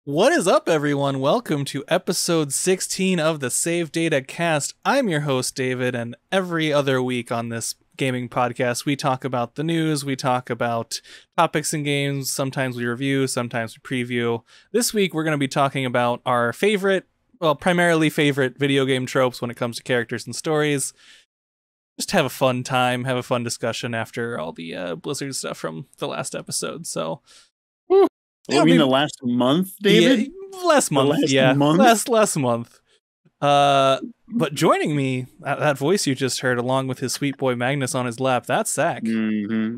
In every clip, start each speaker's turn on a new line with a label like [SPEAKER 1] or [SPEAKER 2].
[SPEAKER 1] What is up, everyone? Welcome to episode 16 of the Save Data Cast. I'm your host, David, and every other week on this gaming podcast, we talk about the news, we talk about topics in games, sometimes we review, sometimes we preview. This week, we're going to be talking about our primarily favorite video game tropes when it comes to characters and stories. Just have a fun time, have a fun discussion after all the Blizzard stuff from the last episode, so...
[SPEAKER 2] You mean the last month, David?
[SPEAKER 1] Yeah, last month. Last month. But joining me, that voice you just heard, along with his sweet boy Magnus on his lap, that's Zach.
[SPEAKER 2] Mm-hmm.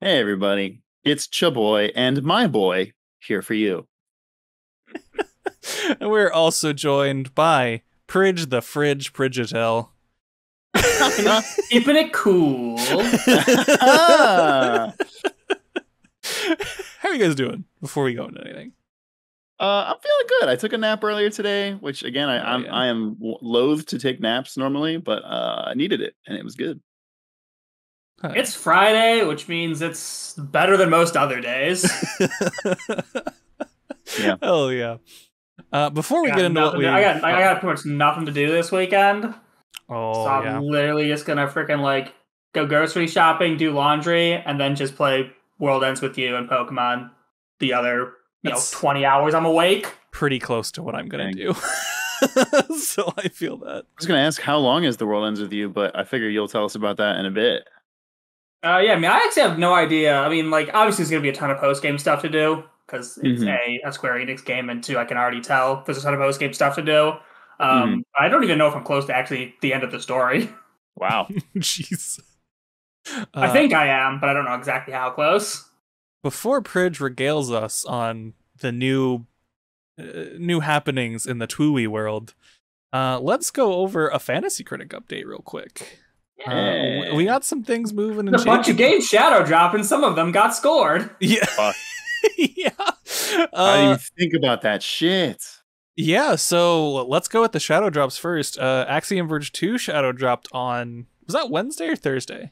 [SPEAKER 2] Hey, everybody. It's Chaboy and my boy here for you.
[SPEAKER 1] And we're also joined by Prij the Fridge Prigitel.
[SPEAKER 3] Keeping it cool.
[SPEAKER 1] How are you guys doing before we go into anything?
[SPEAKER 2] I'm feeling good. I took a nap earlier today, which again, I am loath to take naps normally, but I needed it and it was good.
[SPEAKER 1] Huh.
[SPEAKER 3] It's Friday, which means it's better than most other days.
[SPEAKER 2] Yeah.
[SPEAKER 1] Oh yeah. Before we get into what
[SPEAKER 3] I got pretty much nothing to do this weekend.
[SPEAKER 1] Oh,
[SPEAKER 3] so I'm literally just gonna freaking go grocery shopping, do laundry, and then just play World Ends with You and Pokemon the other 20 hours I'm awake.
[SPEAKER 1] Pretty close to what I'm gonna do. So I feel that.
[SPEAKER 2] I was gonna ask how long is the World Ends with You, but I figure you'll tell us about that in a bit.
[SPEAKER 3] I actually have no idea. Obviously there's gonna be a ton of post-game stuff to do, because it's a Square Enix game, and two, I can already tell there's a ton of post-game stuff to do. I don't even know if I'm close to actually the end of the story.
[SPEAKER 2] Wow.
[SPEAKER 1] Jeez.
[SPEAKER 3] I think I am, but I don't know exactly how close.
[SPEAKER 1] Before Prij regales us on the new happenings in the Tui world, let's go over a Fantasy Critic update real quick.
[SPEAKER 2] Yeah.
[SPEAKER 1] We got some things moving and
[SPEAKER 3] a bunch of games shadow drop, and some of them got scored.
[SPEAKER 1] Yeah. Yeah.
[SPEAKER 2] I didn't even think about that shit.
[SPEAKER 1] Yeah, so let's go with the shadow drops first. Axiom Verge 2 shadow dropped on... Was that Wednesday or Thursday?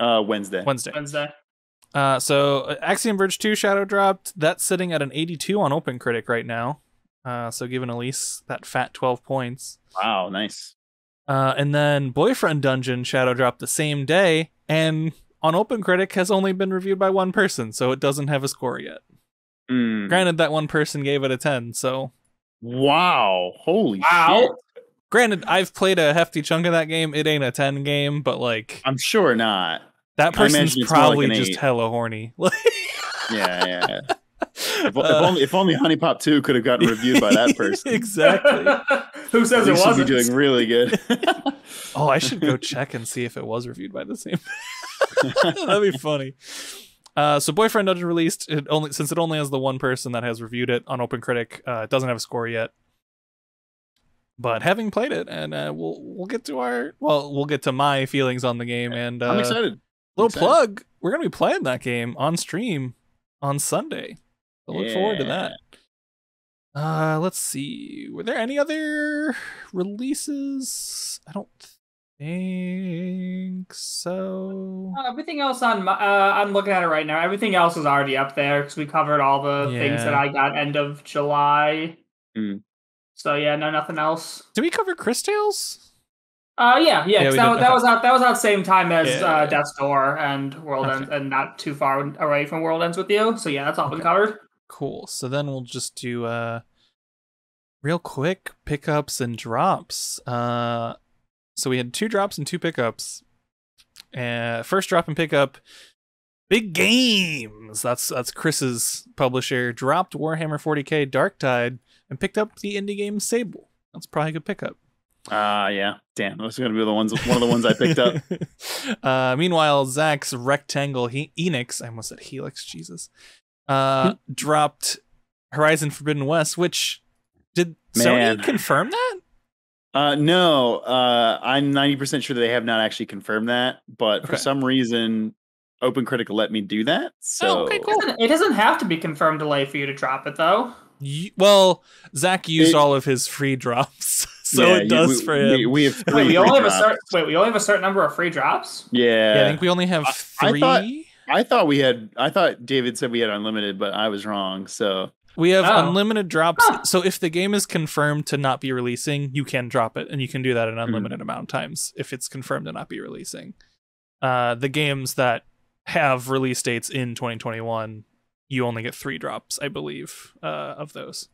[SPEAKER 2] Wednesday.
[SPEAKER 1] So Axiom Verge 2 shadow dropped. That's sitting at an 82 on Open Critic right now. So giving Elise that fat 12 points.
[SPEAKER 2] Wow, nice.
[SPEAKER 1] And then Boyfriend Dungeon shadow dropped the same day, and on Open Critic has only been reviewed by one person, so it doesn't have a score yet. Granted, that one person gave it a 10, so...
[SPEAKER 2] Wow. Holy shit.
[SPEAKER 1] Granted, I've played a hefty chunk of that game. It ain't a 10 game, but
[SPEAKER 2] I'm sure not.
[SPEAKER 1] That person's probably just hella horny.
[SPEAKER 2] Yeah. If only Honey Pop 2 could have gotten reviewed by that person.
[SPEAKER 1] Exactly.
[SPEAKER 3] Who says it wasn't?
[SPEAKER 2] Should be doing really good.
[SPEAKER 1] Oh, I should go check and see if it was reviewed by the same. That'd be funny. So Boyfriend Dungeon released since it only has the one person that has reviewed it on Open Critic. It doesn't have a score yet. But having played it, and we'll get to my feelings on the game, and
[SPEAKER 2] I'm excited.
[SPEAKER 1] Plug, we're gonna be playing that game on stream on Sunday. So look forward to that. Let's see. Were there any other releases? I don't think so.
[SPEAKER 3] Everything else I'm looking at it right now. Everything else is already up there because we covered all the things that I got end of July. So yeah, nothing else.
[SPEAKER 1] Did we cover Chris Tales?
[SPEAKER 3] Yeah. That was out same time as Death's Door and World Ends, and not too far away from World Ends with You. So yeah, that's all been covered.
[SPEAKER 1] Cool. So then we'll just do real quick pickups and drops. So we had 2 drops and 2 pickups. First drop and pickup, Big Games. That's Chris's publisher. Dropped Warhammer 40k Darktide and picked up the indie game Sable. That's probably a good pickup.
[SPEAKER 2] Yeah. Damn, those are going to be one of the ones I picked up.
[SPEAKER 1] Meanwhile, Zach's Rectangle Enix, I almost said Helix, Jesus, dropped Horizon Forbidden West, which did Sony confirm that?
[SPEAKER 2] No, I'm 90% sure that they have not actually confirmed that, but for some reason, Open Critic let me do that. So
[SPEAKER 1] okay, cool.
[SPEAKER 3] It doesn't have to be confirmed delay for you to drop it, though.
[SPEAKER 1] Well, Zach used all of his free drops, so it does for him.
[SPEAKER 2] We have 3
[SPEAKER 3] we only have a certain number of free drops?
[SPEAKER 2] Yeah.
[SPEAKER 1] I think we only have 3.
[SPEAKER 2] I thought David said we had unlimited, but I was wrong. So
[SPEAKER 1] We have unlimited drops. So if the game is confirmed to not be releasing, you can drop it, and you can do that an unlimited amount of times if it's confirmed to not be releasing. The games that have release dates in 2021, you only get 3 drops, I believe, of those.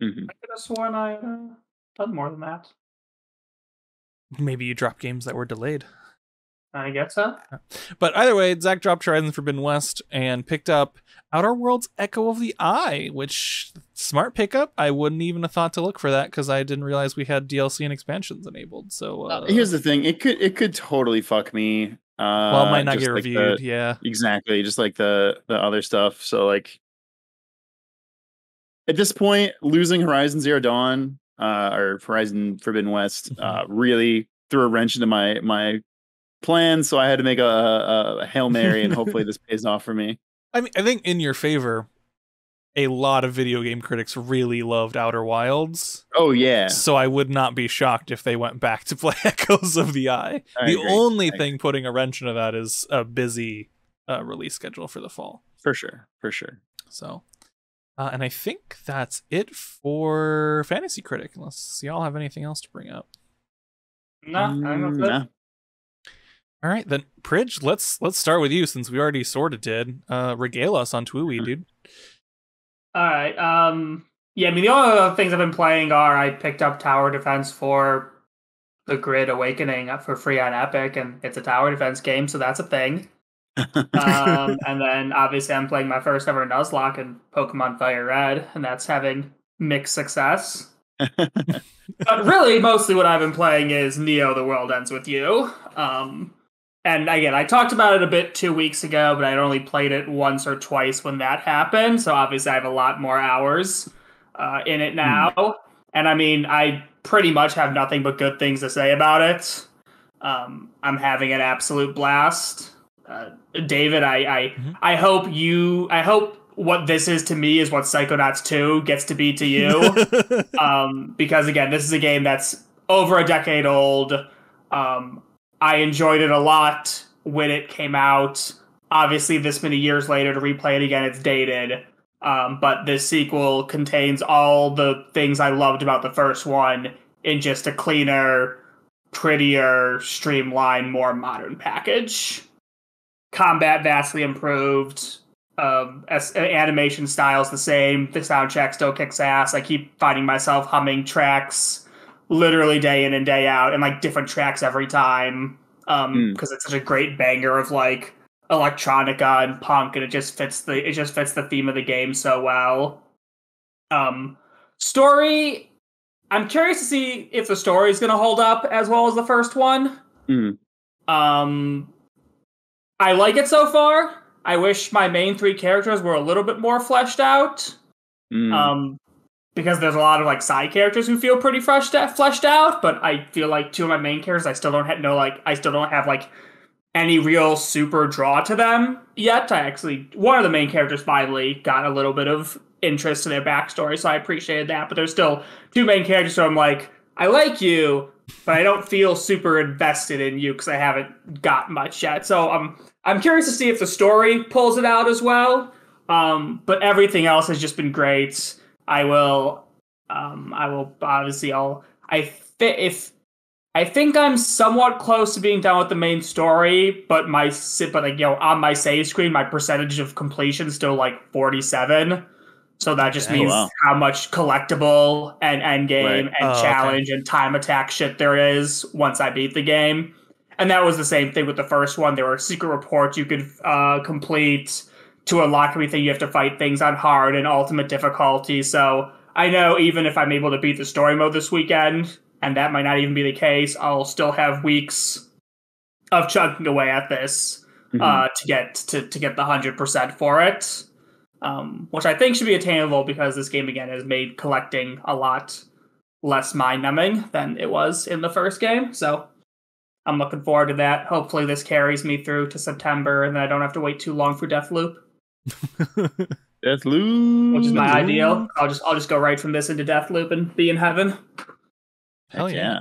[SPEAKER 3] I could have sworn I done more than that.
[SPEAKER 1] Maybe you dropped games that were delayed.
[SPEAKER 3] I guess so.
[SPEAKER 1] But either way, Zach dropped Horizon Forbidden West and picked up Outer Worlds Echo of the Eye, which, smart pickup. I wouldn't even have thought to look for that because I didn't realize we had DLC and expansions enabled. So
[SPEAKER 2] here's the thing: it could totally fuck me.
[SPEAKER 1] Well, it might not get
[SPEAKER 2] like
[SPEAKER 1] reviewed. Yeah,
[SPEAKER 2] exactly. Just like the other stuff. So like at this point, losing Horizon Zero Dawn or Horizon Forbidden West really threw a wrench into my plans. So I had to make a Hail Mary, and hopefully this pays off for me.
[SPEAKER 1] I mean, I think in your favor, a lot of video game critics really loved Outer Wilds.
[SPEAKER 2] Oh, yeah.
[SPEAKER 1] So I would not be shocked if they went back to play Echoes of the Eye. The only thing putting a wrench into that is a busy release schedule for the fall.
[SPEAKER 2] For sure.
[SPEAKER 1] So, and I think that's it for Fantasy Critic, unless y'all have anything else to bring up.
[SPEAKER 3] No, I don't know.
[SPEAKER 1] All right, then, Prij, let's start with you since we already sort of did. Regale us on Twooey, dude.
[SPEAKER 3] All right. Yeah, I mean, the only other things I've been playing are I picked up Tower Defense for the Grid Awakening for free on Epic, and it's a tower defense game, so that's a thing. And then, obviously, I'm playing my first ever Nuzlocke in Pokemon Fire Red, and that's having mixed success. But really, mostly what I've been playing is Neo: The World Ends With You. And again, I talked about it a bit 2 weeks ago, but I'd only played it once or twice when that happened. So obviously I have a lot more hours in it now. And I mean, I pretty much have nothing but good things to say about it. I'm having an absolute blast. David, I hope what this is to me is what Psychonauts 2 gets to be to you. Because again, this is a game that's over a decade old. I enjoyed it a lot when it came out. Obviously, this many years later, to replay it again, it's dated. But this sequel contains all the things I loved about the first one in just a cleaner, prettier, streamlined, more modern package. Combat vastly improved. Animation style's the same. The soundtrack still kicks ass. I keep finding myself humming tracks literally day in and day out, and like different tracks every time, because it's such a great banger of like electronica and punk, and it just fits the theme of the game so well. Story, I'm curious to see if the story is going to hold up as well as the first one. I like it so far. I wish my main 3 characters were a little bit more fleshed out. Because there's a lot of like side characters who feel pretty fleshed out, but I feel like 2 of my main characters I still don't have like any real super draw to them yet. One of the main characters finally got a little bit of interest in their backstory, so I appreciated that. But there's still 2 main characters who I'm like, I like you, but I don't feel super invested in you because I haven't got much yet. So I'm curious to see if the story pulls it out as well. But everything else has just been great. I think I'm somewhat close to being done with the main story, but on my save screen, my percentage of completion is still like 47. So that just means how much collectible and end game and challenge and time attack shit there is once I beat the game. And that was the same thing with the first one. There were secret reports you could complete. To unlock everything, you have to fight things on hard and ultimate difficulty. So I know even if I'm able to beat the story mode this weekend, and that might not even be the case, I'll still have weeks of chugging away at this to get the 100% for it, which I think should be attainable because this game again has made collecting a lot less mind-numbing than it was in the first game. So I'm looking forward to that. Hopefully this carries me through to September, and then I don't have to wait too long for Deathloop.
[SPEAKER 2] Deathloop,
[SPEAKER 3] which is my ideal. I'll just go right from this into Deathloop and be in heaven.
[SPEAKER 1] Hell yeah.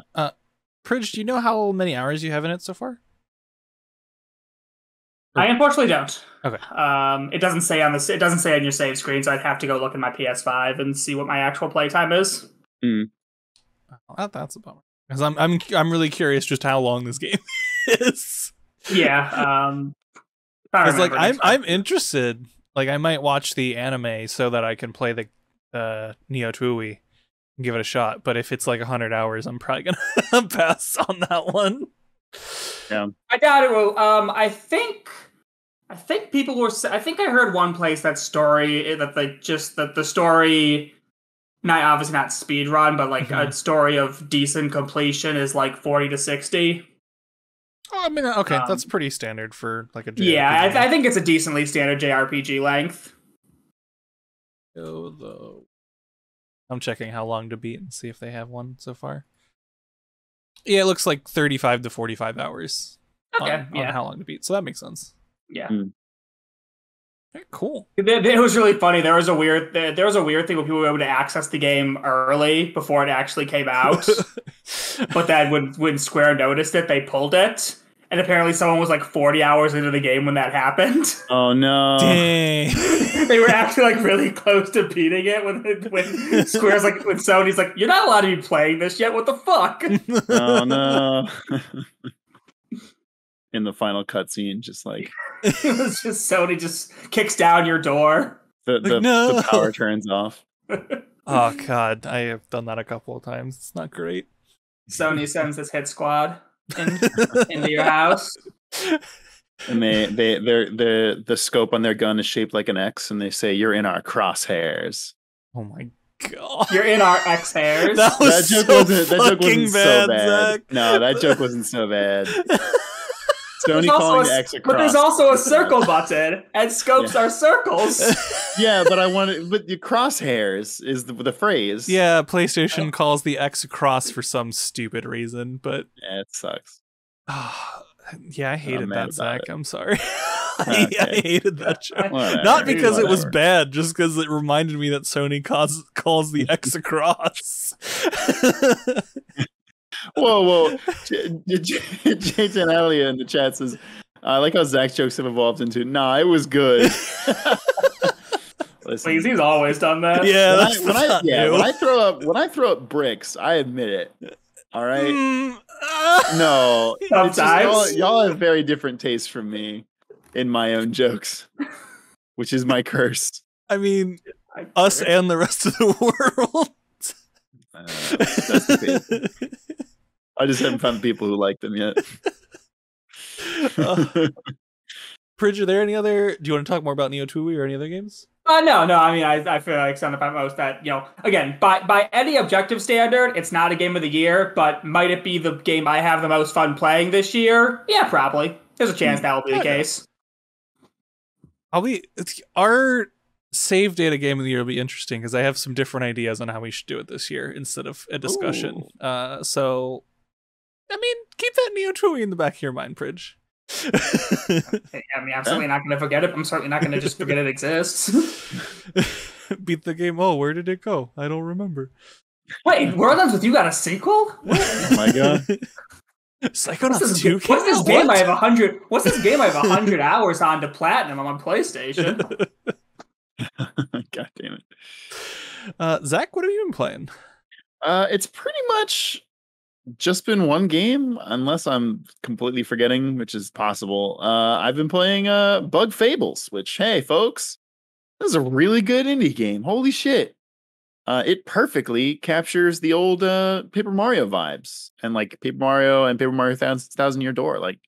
[SPEAKER 1] Prij, do you know how many hours you have in it so far?
[SPEAKER 3] I unfortunately don't.
[SPEAKER 1] Okay.
[SPEAKER 3] It doesn't say on it doesn't say on your save screen, so I'd have to go look at my PS5 and see what my actual playtime is.
[SPEAKER 1] Oh, that's a bummer. Because I'm really curious just how long this game is.
[SPEAKER 3] Yeah.
[SPEAKER 1] Because like I'm interested. Like I might watch the anime so that I can play the Neo Tui and give it a shot. But if it's like 100 hours, I'm probably gonna pass on that one.
[SPEAKER 2] Yeah,
[SPEAKER 3] I doubt it will. I think people were. I think I heard one place that story that the story, not obviously not speed run, but like a story of decent completion is like 40 to 60.
[SPEAKER 1] Oh, I mean, okay, that's pretty standard for like a JRPG.
[SPEAKER 3] Yeah, I think it's a decently standard JRPG length.
[SPEAKER 1] Though, I'm checking how long to beat and see if they have one so far. Yeah, it looks like 35 to 45 hours.
[SPEAKER 3] Okay,
[SPEAKER 1] on how long to beat, so that makes sense.
[SPEAKER 3] Yeah.
[SPEAKER 1] Okay, cool.
[SPEAKER 3] It was really funny. There was a weird thing where people were able to access the game early before it actually came out. But then when Square noticed it, they pulled it. And apparently someone was like 40 hours into the game when that happened.
[SPEAKER 2] Oh no.
[SPEAKER 1] Dang.
[SPEAKER 3] They were actually like really close to beating it when Square's like, when Sony's like, you're not allowed to be playing this yet, what the fuck?
[SPEAKER 2] Oh no. In the final cutscene, just like
[SPEAKER 3] it was just Sony just kicks down your door.
[SPEAKER 2] The power turns off.
[SPEAKER 1] Oh god, I have done that a couple of times. It's not great.
[SPEAKER 3] Sony sends this hit squad into your house.
[SPEAKER 2] And the scope on their gun is shaped like an X, and they say, "You're in our crosshairs."
[SPEAKER 1] Oh my god!
[SPEAKER 3] You're in our X hairs.
[SPEAKER 1] That joke wasn't so bad. Zach.
[SPEAKER 2] No, that joke wasn't so bad. Sony calling the X a cross.
[SPEAKER 3] But there's also a circle button, and scopes are circles.
[SPEAKER 2] Yeah, but but the crosshairs is the phrase.
[SPEAKER 1] Yeah, PlayStation calls the X a cross for some stupid reason, but
[SPEAKER 2] yeah, it sucks.
[SPEAKER 1] Yeah, I hated that, Zach. I'm sorry.
[SPEAKER 2] Okay.
[SPEAKER 1] I hated that joke.
[SPEAKER 2] Whatever.
[SPEAKER 1] Not because it was bad, just because it reminded me that Sony calls the X a cross.
[SPEAKER 2] Whoa. J10 Elliot in the chat says, I like how Zach's jokes have evolved into, nah, it was good.
[SPEAKER 3] Listen, please, he's always done that.
[SPEAKER 1] Yeah,
[SPEAKER 2] when I throw up bricks, I admit it. All right? No.
[SPEAKER 3] Sometimes.
[SPEAKER 2] Y'all have very different tastes from me in my own jokes, which is my curse.
[SPEAKER 1] I mean, us and the rest of the world.
[SPEAKER 2] That's the case. I just haven't found people who like them yet.
[SPEAKER 1] Prij, are there any other? Do you want to talk more about Neo Tui or any other games?
[SPEAKER 3] No. I mean, I feel like some of most that, again, by any objective standard, it's not a game of the year, but might it be the game I have the most fun playing this year? Yeah, probably. There's a chance that will be the case.
[SPEAKER 1] Our save data game of the year will be interesting because I have some different ideas on how we should do it this year instead of a discussion. So, I mean, keep that Neo Tui in the back of your mind, Prij.
[SPEAKER 3] I mean, I'm certainly not going to forget it. I'm certainly not going to just forget it exists.
[SPEAKER 1] Beat the game. Oh, where did it go? I don't remember.
[SPEAKER 3] Wait, Worldlands with You got a sequel? What?
[SPEAKER 2] Oh my god.
[SPEAKER 1] Psychonauts 2
[SPEAKER 3] What's this game I have 100? What's this game I have 100 hours on to platinum on PlayStation?
[SPEAKER 2] God damn it.
[SPEAKER 1] Zach, what have you been playing?
[SPEAKER 2] It's pretty much just been one game, unless I'm completely forgetting, which is possible. I've been playing Bug Fables, which, hey, folks, this is a really good indie game. Holy shit. It perfectly captures the old Paper Mario vibes and like Paper Mario and Paper Mario Thousand Year Door. Like,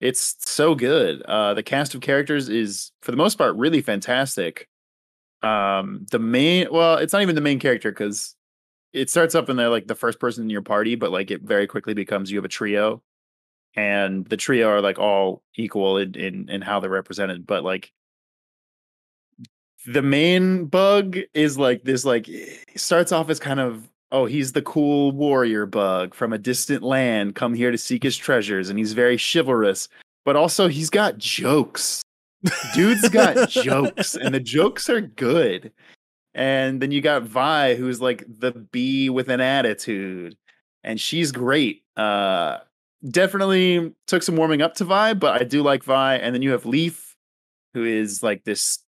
[SPEAKER 2] it's so good. The cast of characters is, for the most part, really fantastic. It's not even the main character because it starts up and they're like the first person in your party, but like it very quickly becomes you have a trio, and the trio are like all equal in how they're represented. But like the main Bug is like this, like he starts off as kind of, oh, he's the cool warrior Bug from a distant land, come here to seek his treasures, and he's very chivalrous, but also he's got jokes. Dude's got jokes, and the jokes are good. And then you got Vi, who's like the bee with an attitude, and she's great. definitely took some warming up to Vi, but I do like Vi. And then you have Leaf, who is like this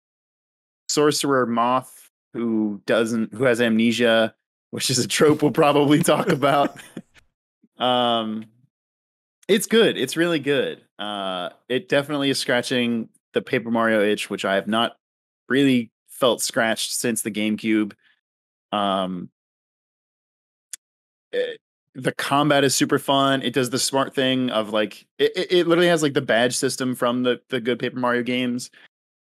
[SPEAKER 2] sorcerer moth who has amnesia, which is a trope we'll probably talk about. It's good. It's really good. It definitely is scratching the Paper Mario itch, which I have not really felt scratched since the GameCube. The combat is super fun. It does the smart thing of like it literally has like the badge system from the good Paper Mario games,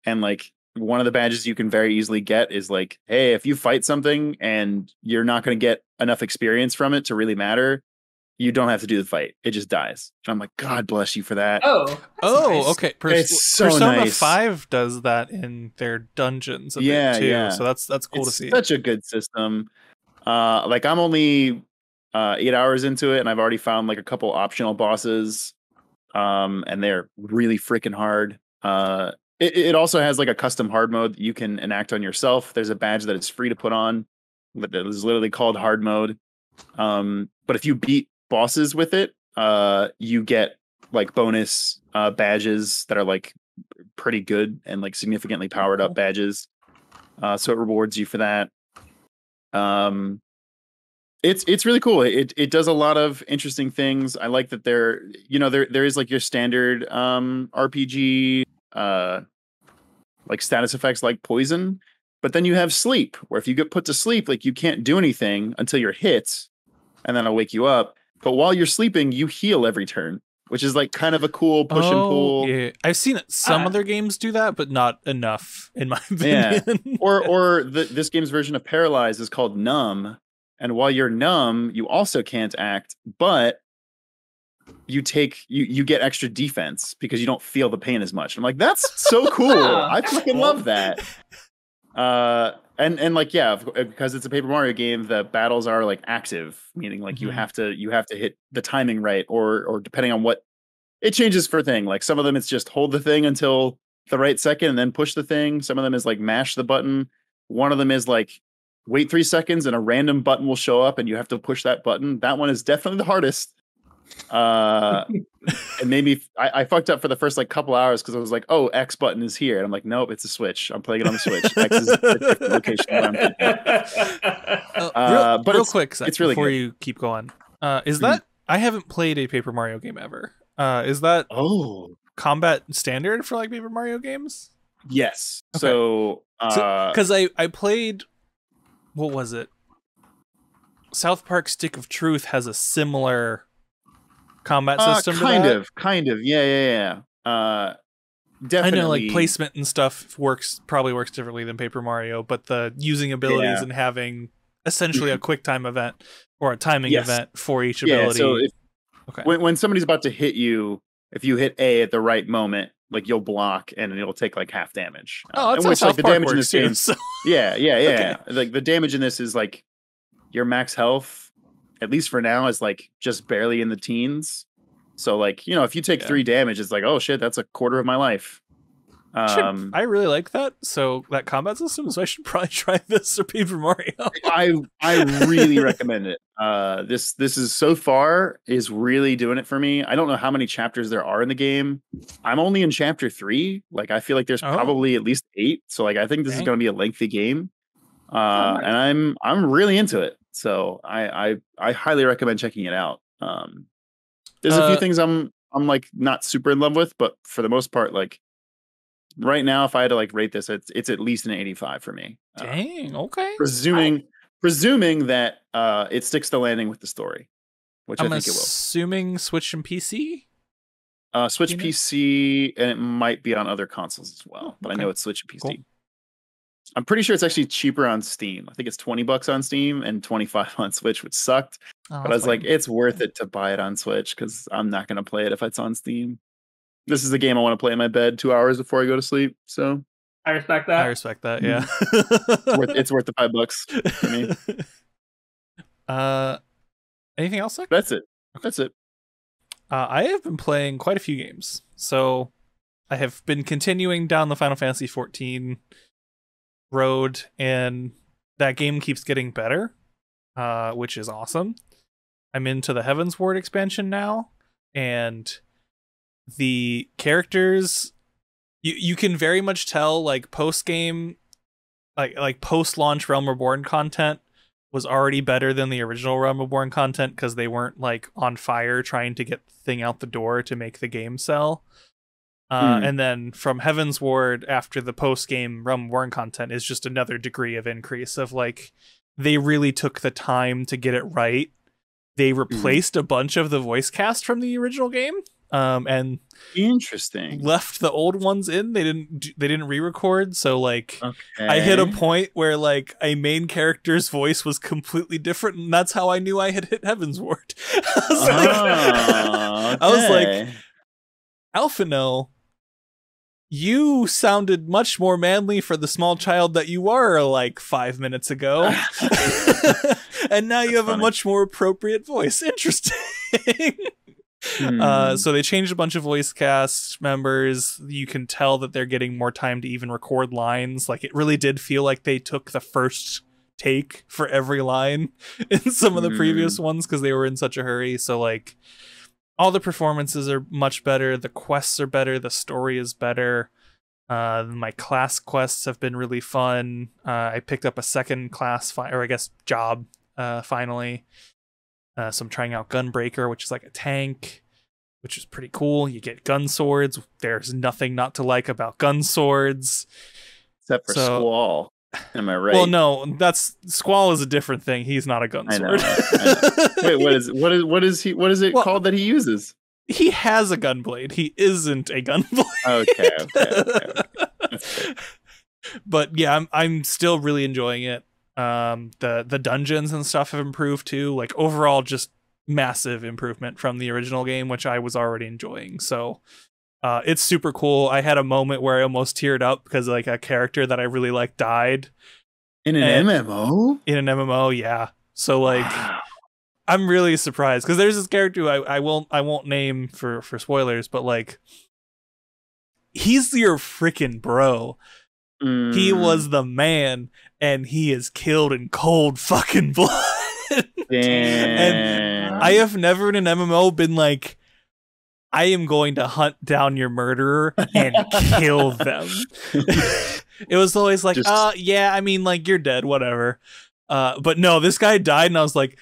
[SPEAKER 2] and like one of the badges you can very easily get is like, hey, if you fight something and you're not going to get enough experience from it to really matter, you don't have to do the fight. It just dies. And I'm like, God bless you for that.
[SPEAKER 3] Oh, nice.
[SPEAKER 1] Okay.
[SPEAKER 2] It's so
[SPEAKER 1] Persona
[SPEAKER 2] nice.
[SPEAKER 1] 5 does that in their dungeons a bit too.
[SPEAKER 2] Yeah.
[SPEAKER 1] So that's cool to see.
[SPEAKER 2] Such a good system. Like I'm only 8 hours into it, and I've already found like a couple optional bosses, and they're really freaking hard. It also has like a custom hard mode that you can enact on yourself. There's a badge that is free to put on that is literally called hard mode. But if you beat bosses with it, you get like bonus badges that are like pretty good and like significantly powered up badges. So it rewards you for that. It's really cool. It does a lot of interesting things. I like that there is like your standard RPG like status effects like poison, but then you have sleep, where if you get put to sleep, like you can't do anything until you're hit, and then I'll wake you up. But while you're sleeping, you heal every turn, which is like kind of a cool push and pull.
[SPEAKER 1] Yeah, I've seen some other games do that, but not enough, in my opinion.
[SPEAKER 2] Yeah. Or this game's version of Paralyze is called Numb, and while you're numb, you also can't act, but you get extra defense because you don't feel the pain as much. I'm like, that's so cool. I fucking love that. And like, yeah, because it's a Paper Mario game, the battles are like active, meaning like you have to hit the timing right, or depending on what it changes for thing. Like some of them it's just hold the thing until the right second and then push the thing. Some of them is like mash the button. One of them is like wait 3 seconds and a random button will show up and you have to push that button. That one is definitely the hardest. And maybe I fucked up for the first like couple hours because I was like, oh, X button is here, and I'm like, nope, it's a Switch. I'm playing it on the Switch. X is a different location. But
[SPEAKER 1] real quick, Zach,
[SPEAKER 2] it's really
[SPEAKER 1] before
[SPEAKER 2] good.
[SPEAKER 1] you keep going, is that I haven't played a Paper Mario game ever. Is that combat standard for like Paper Mario games?
[SPEAKER 2] Yes.
[SPEAKER 1] Okay.
[SPEAKER 2] So
[SPEAKER 1] because I played, what was it? South Park Stick of Truth has a similar combat system.
[SPEAKER 2] Kind of. Yeah. Definitely.
[SPEAKER 1] I know like placement and stuff probably works differently than Paper Mario, but the using abilities and having essentially a quick time event or a timing event for each ability.
[SPEAKER 2] So when somebody's about to hit you, if you hit A at the right moment, like you'll block and it'll take like half damage.
[SPEAKER 1] That's how South Park works too.
[SPEAKER 2] Yeah.
[SPEAKER 1] Okay.
[SPEAKER 2] Like the damage in this is like your max health, at least for now, is like just barely in the teens. So like, if you take 3 damage, it's like, oh shit, that's a quarter of my life.
[SPEAKER 1] I really like that. So that combat system, so I should probably try this or Paper Mario.
[SPEAKER 2] I really recommend it. This is so far is really doing it for me. I don't know how many chapters there are in the game. I'm only in chapter 3. Like I feel like there's probably at least 8. So like I think this is going to be a lengthy game. And I'm really into it. So I highly recommend checking it out. There's a few things I'm like not super in love with, but for the most part, like right now, if I had to like rate this, it's at least an 85 for me.
[SPEAKER 1] Dang, okay.
[SPEAKER 2] Presuming that it sticks the landing with the story, which I think it will.
[SPEAKER 1] Assuming Switch and PC.
[SPEAKER 2] Switch PC, and it might be on other consoles as well, but I know it's Switch and PC. Cool. I'm pretty sure it's actually cheaper on Steam. I think it's $20 on Steam and $25 on Switch, which sucked. But I was like, it's worth it to buy it on Switch because I'm not going to play it if it's on Steam. This is a game I want to play in my bed 2 hours before I go to sleep. So
[SPEAKER 3] I respect that.
[SPEAKER 1] Yeah.
[SPEAKER 2] It's worth the $5 for me.
[SPEAKER 1] Anything else, Zach?
[SPEAKER 2] That's it. That's it.
[SPEAKER 1] I have been playing quite a few games. So I have been continuing down the Final Fantasy 14 road, and that game keeps getting better, which is awesome. I'm into the Heaven's Ward expansion now, and the characters, you can very much tell like post game, like post launch Realm Reborn content was already better than the original Realm Reborn content because they weren't like on fire trying to get the thing out the door to make the game sell. And then from Heaven's Ward, after the post game Realm Reborn content, is just another degree of increase of like they really took the time to get it right. They replaced a bunch of the voice cast from the original game, and
[SPEAKER 2] interesting
[SPEAKER 1] left the old ones in. They didn't re-record, so like I hit a point where like a main character's voice was completely different, and that's how I knew I had hit Heaven's Ward. I was like, Alphino, you sounded much more manly for the small child that you were like 5 minutes ago. And now you have a much more appropriate voice. Interesting. So they changed a bunch of voice cast members. You can tell that they're getting more time to even record lines. Like it really did feel like they took the first take for every line in some of the previous ones because they were in such a hurry. So like all the performances are much better. The quests are better. The story is better. My class quests have been really fun. I picked up a second class job finally. So I'm trying out Gunbreaker, which is like a tank, which is pretty cool. You get gun swords. There's nothing not to like about gun swords.
[SPEAKER 2] Except for Squall. Am I right?
[SPEAKER 1] Well, no, Squall is a different thing. He's not a gun sword.
[SPEAKER 2] I know. Wait, what is it called that he uses?
[SPEAKER 1] He has a gunblade. He isn't a gunblade. Okay. But yeah, I'm still really enjoying it. The dungeons and stuff have improved too. Like overall, just massive improvement from the original game, which I was already enjoying. So it's super cool. I had a moment where I almost teared up because like a character that I really liked died
[SPEAKER 2] in an MMO.
[SPEAKER 1] In an MMO, yeah. So like, wow. I'm really surprised because there's this character who I won't name for spoilers, but like, he's your freaking bro. He was the man, and he is killed in cold fucking blood. And I have never in an MMO been like, I am going to hunt down your murderer and kill them. It was always like, yeah, I mean, like, you're dead, whatever. But no, this guy died, and I was like,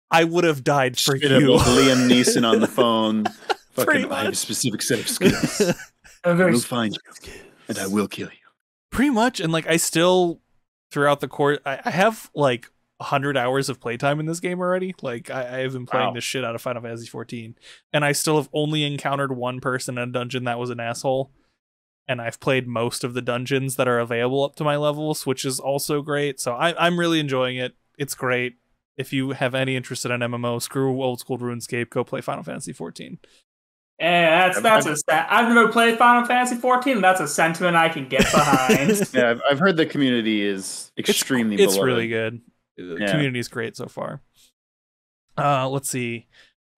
[SPEAKER 1] I would have died for you.
[SPEAKER 2] Liam Neeson on the phone. Fucking, I have a specific set of skills. I will find you, and I will kill you.
[SPEAKER 1] Pretty much, and like I still, throughout the course, I have like 100 hours of playtime in this game already. Like I have been playing this shit out of Final Fantasy 14, and I still have only encountered one person in a dungeon that was an asshole. And I've played most of the dungeons that are available up to my levels, which is also great. So I'm really enjoying it. It's great. If you have any interest in an MMO, screw old school RuneScape, go play Final Fantasy 14.
[SPEAKER 3] Yeah, I've never played Final Fantasy 14, and that's a sentiment I can get behind.
[SPEAKER 2] Yeah, I've heard the community is extremely
[SPEAKER 1] it's really good. The community is great so far. Let's see.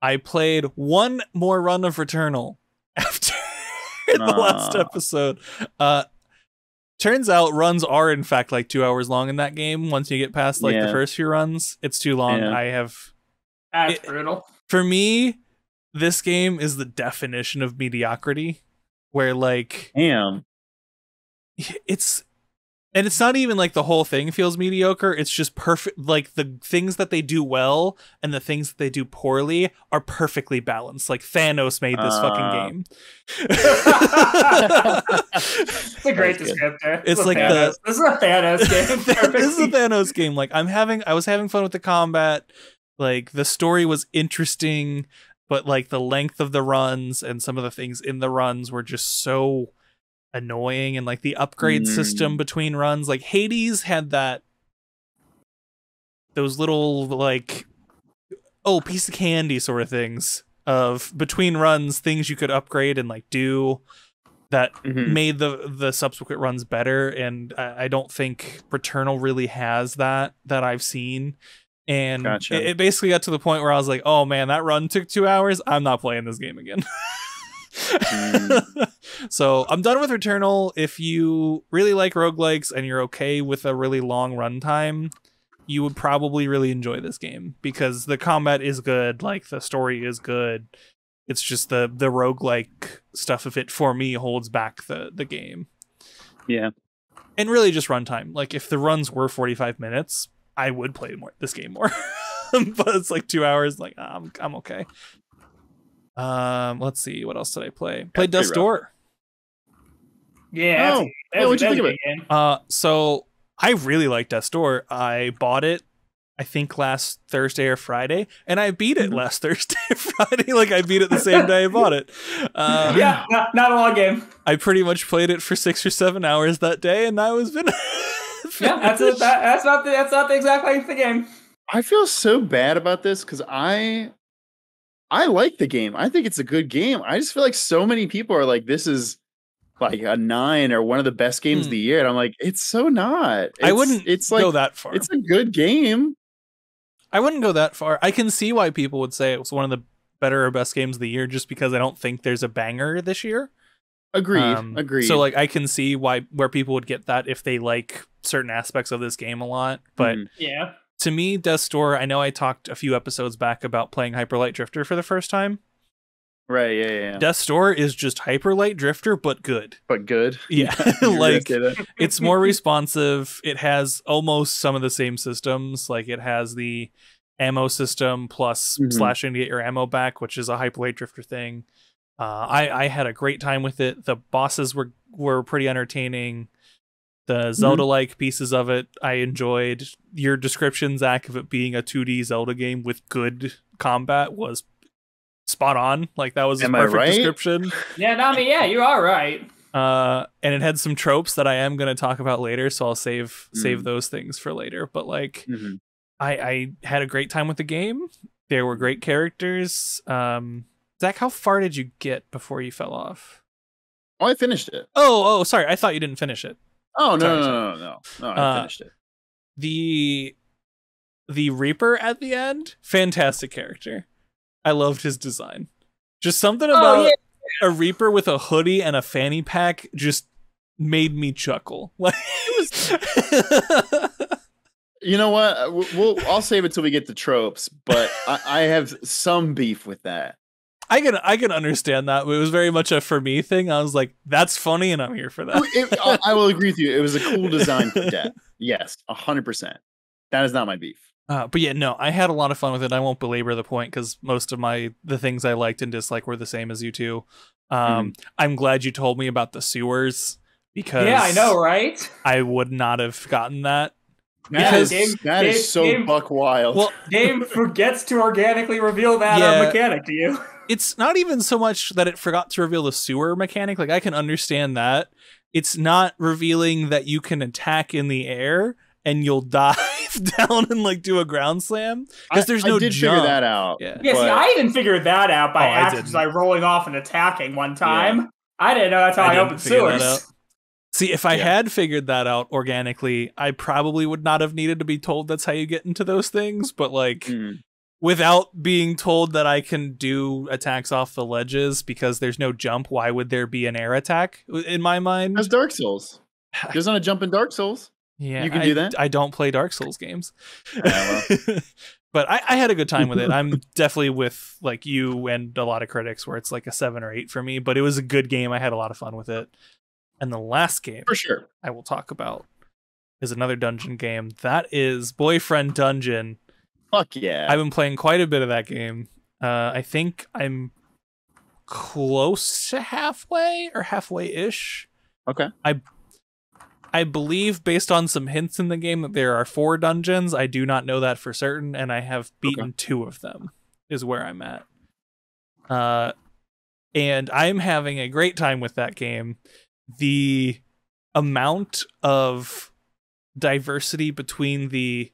[SPEAKER 1] I played one more run of Returnal after the last episode. Turns out runs are in fact like 2 hours long in that game. Once you get past like the first few runs, it's too long.
[SPEAKER 3] That's brutal.
[SPEAKER 1] For me, this game is the definition of mediocrity, where like, it's not even like the whole thing feels mediocre. It's just perfect. Like the things that they do well and the things that they do poorly are perfectly balanced. Like Thanos made this fucking game.
[SPEAKER 3] It's a great descriptor.
[SPEAKER 1] It's like
[SPEAKER 3] this is a Thanos game.
[SPEAKER 1] This is a Thanos game. Like I was having fun with the combat. Like the story was interesting. But like the length of the runs and some of the things in the runs were just so annoying, and like the upgrade system between runs, like Hades had those little like piece of candy sort of things of between runs, things you could upgrade and like do that made the subsequent runs better. And I don't think Returnal really has that I've seen. And it basically got to the point where I was like, oh man, that run took 2 hours. I'm not playing this game again. So I'm done with Returnal. If you really like roguelikes and you're okay with a really long runtime, you would probably really enjoy this game because the combat is good. Like the story is good. It's just the roguelike stuff of it for me holds back the game.
[SPEAKER 2] Yeah.
[SPEAKER 1] And really just runtime. Like if the runs were 45 minutes, I would play this game more. But it's like 2 hours, like I'm okay. Let's see, what else did I play? Played Dust Door.
[SPEAKER 3] Yeah.
[SPEAKER 2] What'd you think of it?
[SPEAKER 1] So I really like Death's Door. I bought it, I think last Thursday or Friday, and I beat it last Thursday or Friday. Like I beat it the same day I bought it.
[SPEAKER 3] Yeah, not a long game.
[SPEAKER 1] I pretty much played it for 6 or 7 hours that day, and I was finished.
[SPEAKER 3] Yeah, that's not the exact length of the game.
[SPEAKER 2] I feel so bad about this because I like the game. I think it's a good game. I just feel like so many people are like, this is like a 9 or one of the best games of the year. And I'm like, it's so not.
[SPEAKER 1] I wouldn't go that far.
[SPEAKER 2] It's a good game.
[SPEAKER 1] I wouldn't go that far. I can see why people would say it was one of the better or best games of the year, just because I don't think there's a banger this year.
[SPEAKER 2] Agreed.
[SPEAKER 1] So like I can see where people would get that if they like certain aspects of this game a lot. But
[SPEAKER 3] yeah,
[SPEAKER 1] to me, Death's Door, I know I talked a few episodes back about playing Hyper Light Drifter for the first time.
[SPEAKER 2] Right, yeah.
[SPEAKER 1] Death's Door is just Hyper Light Drifter, but good.
[SPEAKER 2] Yeah.
[SPEAKER 1] Like it's more responsive. It has almost some of the same systems. Like it has the ammo system plus slashing to get your ammo back, which is a Hyper Light Drifter thing. I had a great time with it. The bosses were pretty entertaining. The Zelda-like pieces of it I enjoyed. Your description, Zach, of it being a 2D Zelda game with good combat was spot on. Like that was a perfect description.
[SPEAKER 3] Yeah, Nami, yeah, you are right.
[SPEAKER 1] And it had some tropes that I am going to talk about later, so I'll save those things for later. But like, I had a great time with the game. There were great characters. Zach, how far did you get before you fell off?
[SPEAKER 2] Oh, I finished it.
[SPEAKER 1] Oh, sorry. I thought you didn't finish it.
[SPEAKER 2] Oh, no. I finished it.
[SPEAKER 1] The Reaper at the end, fantastic character. I loved his design. Just something about a Reaper with a hoodie and a fanny pack just made me chuckle. Like it was.
[SPEAKER 2] You know what? I'll save it till we get to tropes, but I have some beef with that.
[SPEAKER 1] I can understand that. It was very much a for me thing. I was like, that's funny, and I'm here for that.
[SPEAKER 2] I will agree with you. It was a cool design for Death. Yes, 100%. That is not my beef.
[SPEAKER 1] But yeah, no, I had a lot of fun with it. I won't belabor the point because most of the things I liked and disliked were the same as you two. I'm glad you told me about the sewers because
[SPEAKER 3] I know, right?
[SPEAKER 1] I would not have gotten that.
[SPEAKER 2] That is so buck wild.
[SPEAKER 3] Well, game forgets to organically reveal that mechanic to you.
[SPEAKER 1] It's not even so much that it forgot to reveal the sewer mechanic. Like I can understand that. It's not revealing that you can attack in the air and you'll dive down and like do a ground slam because there's no
[SPEAKER 2] I did
[SPEAKER 1] jump.
[SPEAKER 2] Figure that out.
[SPEAKER 3] Yeah, see, I even figured that out by accident, like rolling off and attacking one time. Yeah. I didn't know that's how I opened sewers.
[SPEAKER 1] See, if I had figured that out organically, I probably would not have needed to be told that's how you get into those things. But like, without being told that I can do attacks off the ledges because there's no jump, why would there be an air attack in my mind?
[SPEAKER 2] That's Dark Souls. There's not a jump in Dark Souls.
[SPEAKER 1] Yeah,
[SPEAKER 2] you can do that.
[SPEAKER 1] I don't play Dark Souls games. But I had a good time with it. I'm definitely with like you and a lot of critics where it's like a 7 or 8 for me, but it was a good game. I had a lot of fun with it. And the last game
[SPEAKER 2] for sure
[SPEAKER 1] I will talk about is another dungeon game. That is Boyfriend Dungeon.
[SPEAKER 2] Fuck yeah.
[SPEAKER 1] I've been playing quite a bit of that game. I think I'm close to halfway or halfway-ish.
[SPEAKER 2] Okay.
[SPEAKER 1] I believe based on some hints in the game that there are 4 dungeons. I do not know that for certain, and I have beaten 2 of them is where I'm at. And I'm having a great time with that game. The amount of diversity between the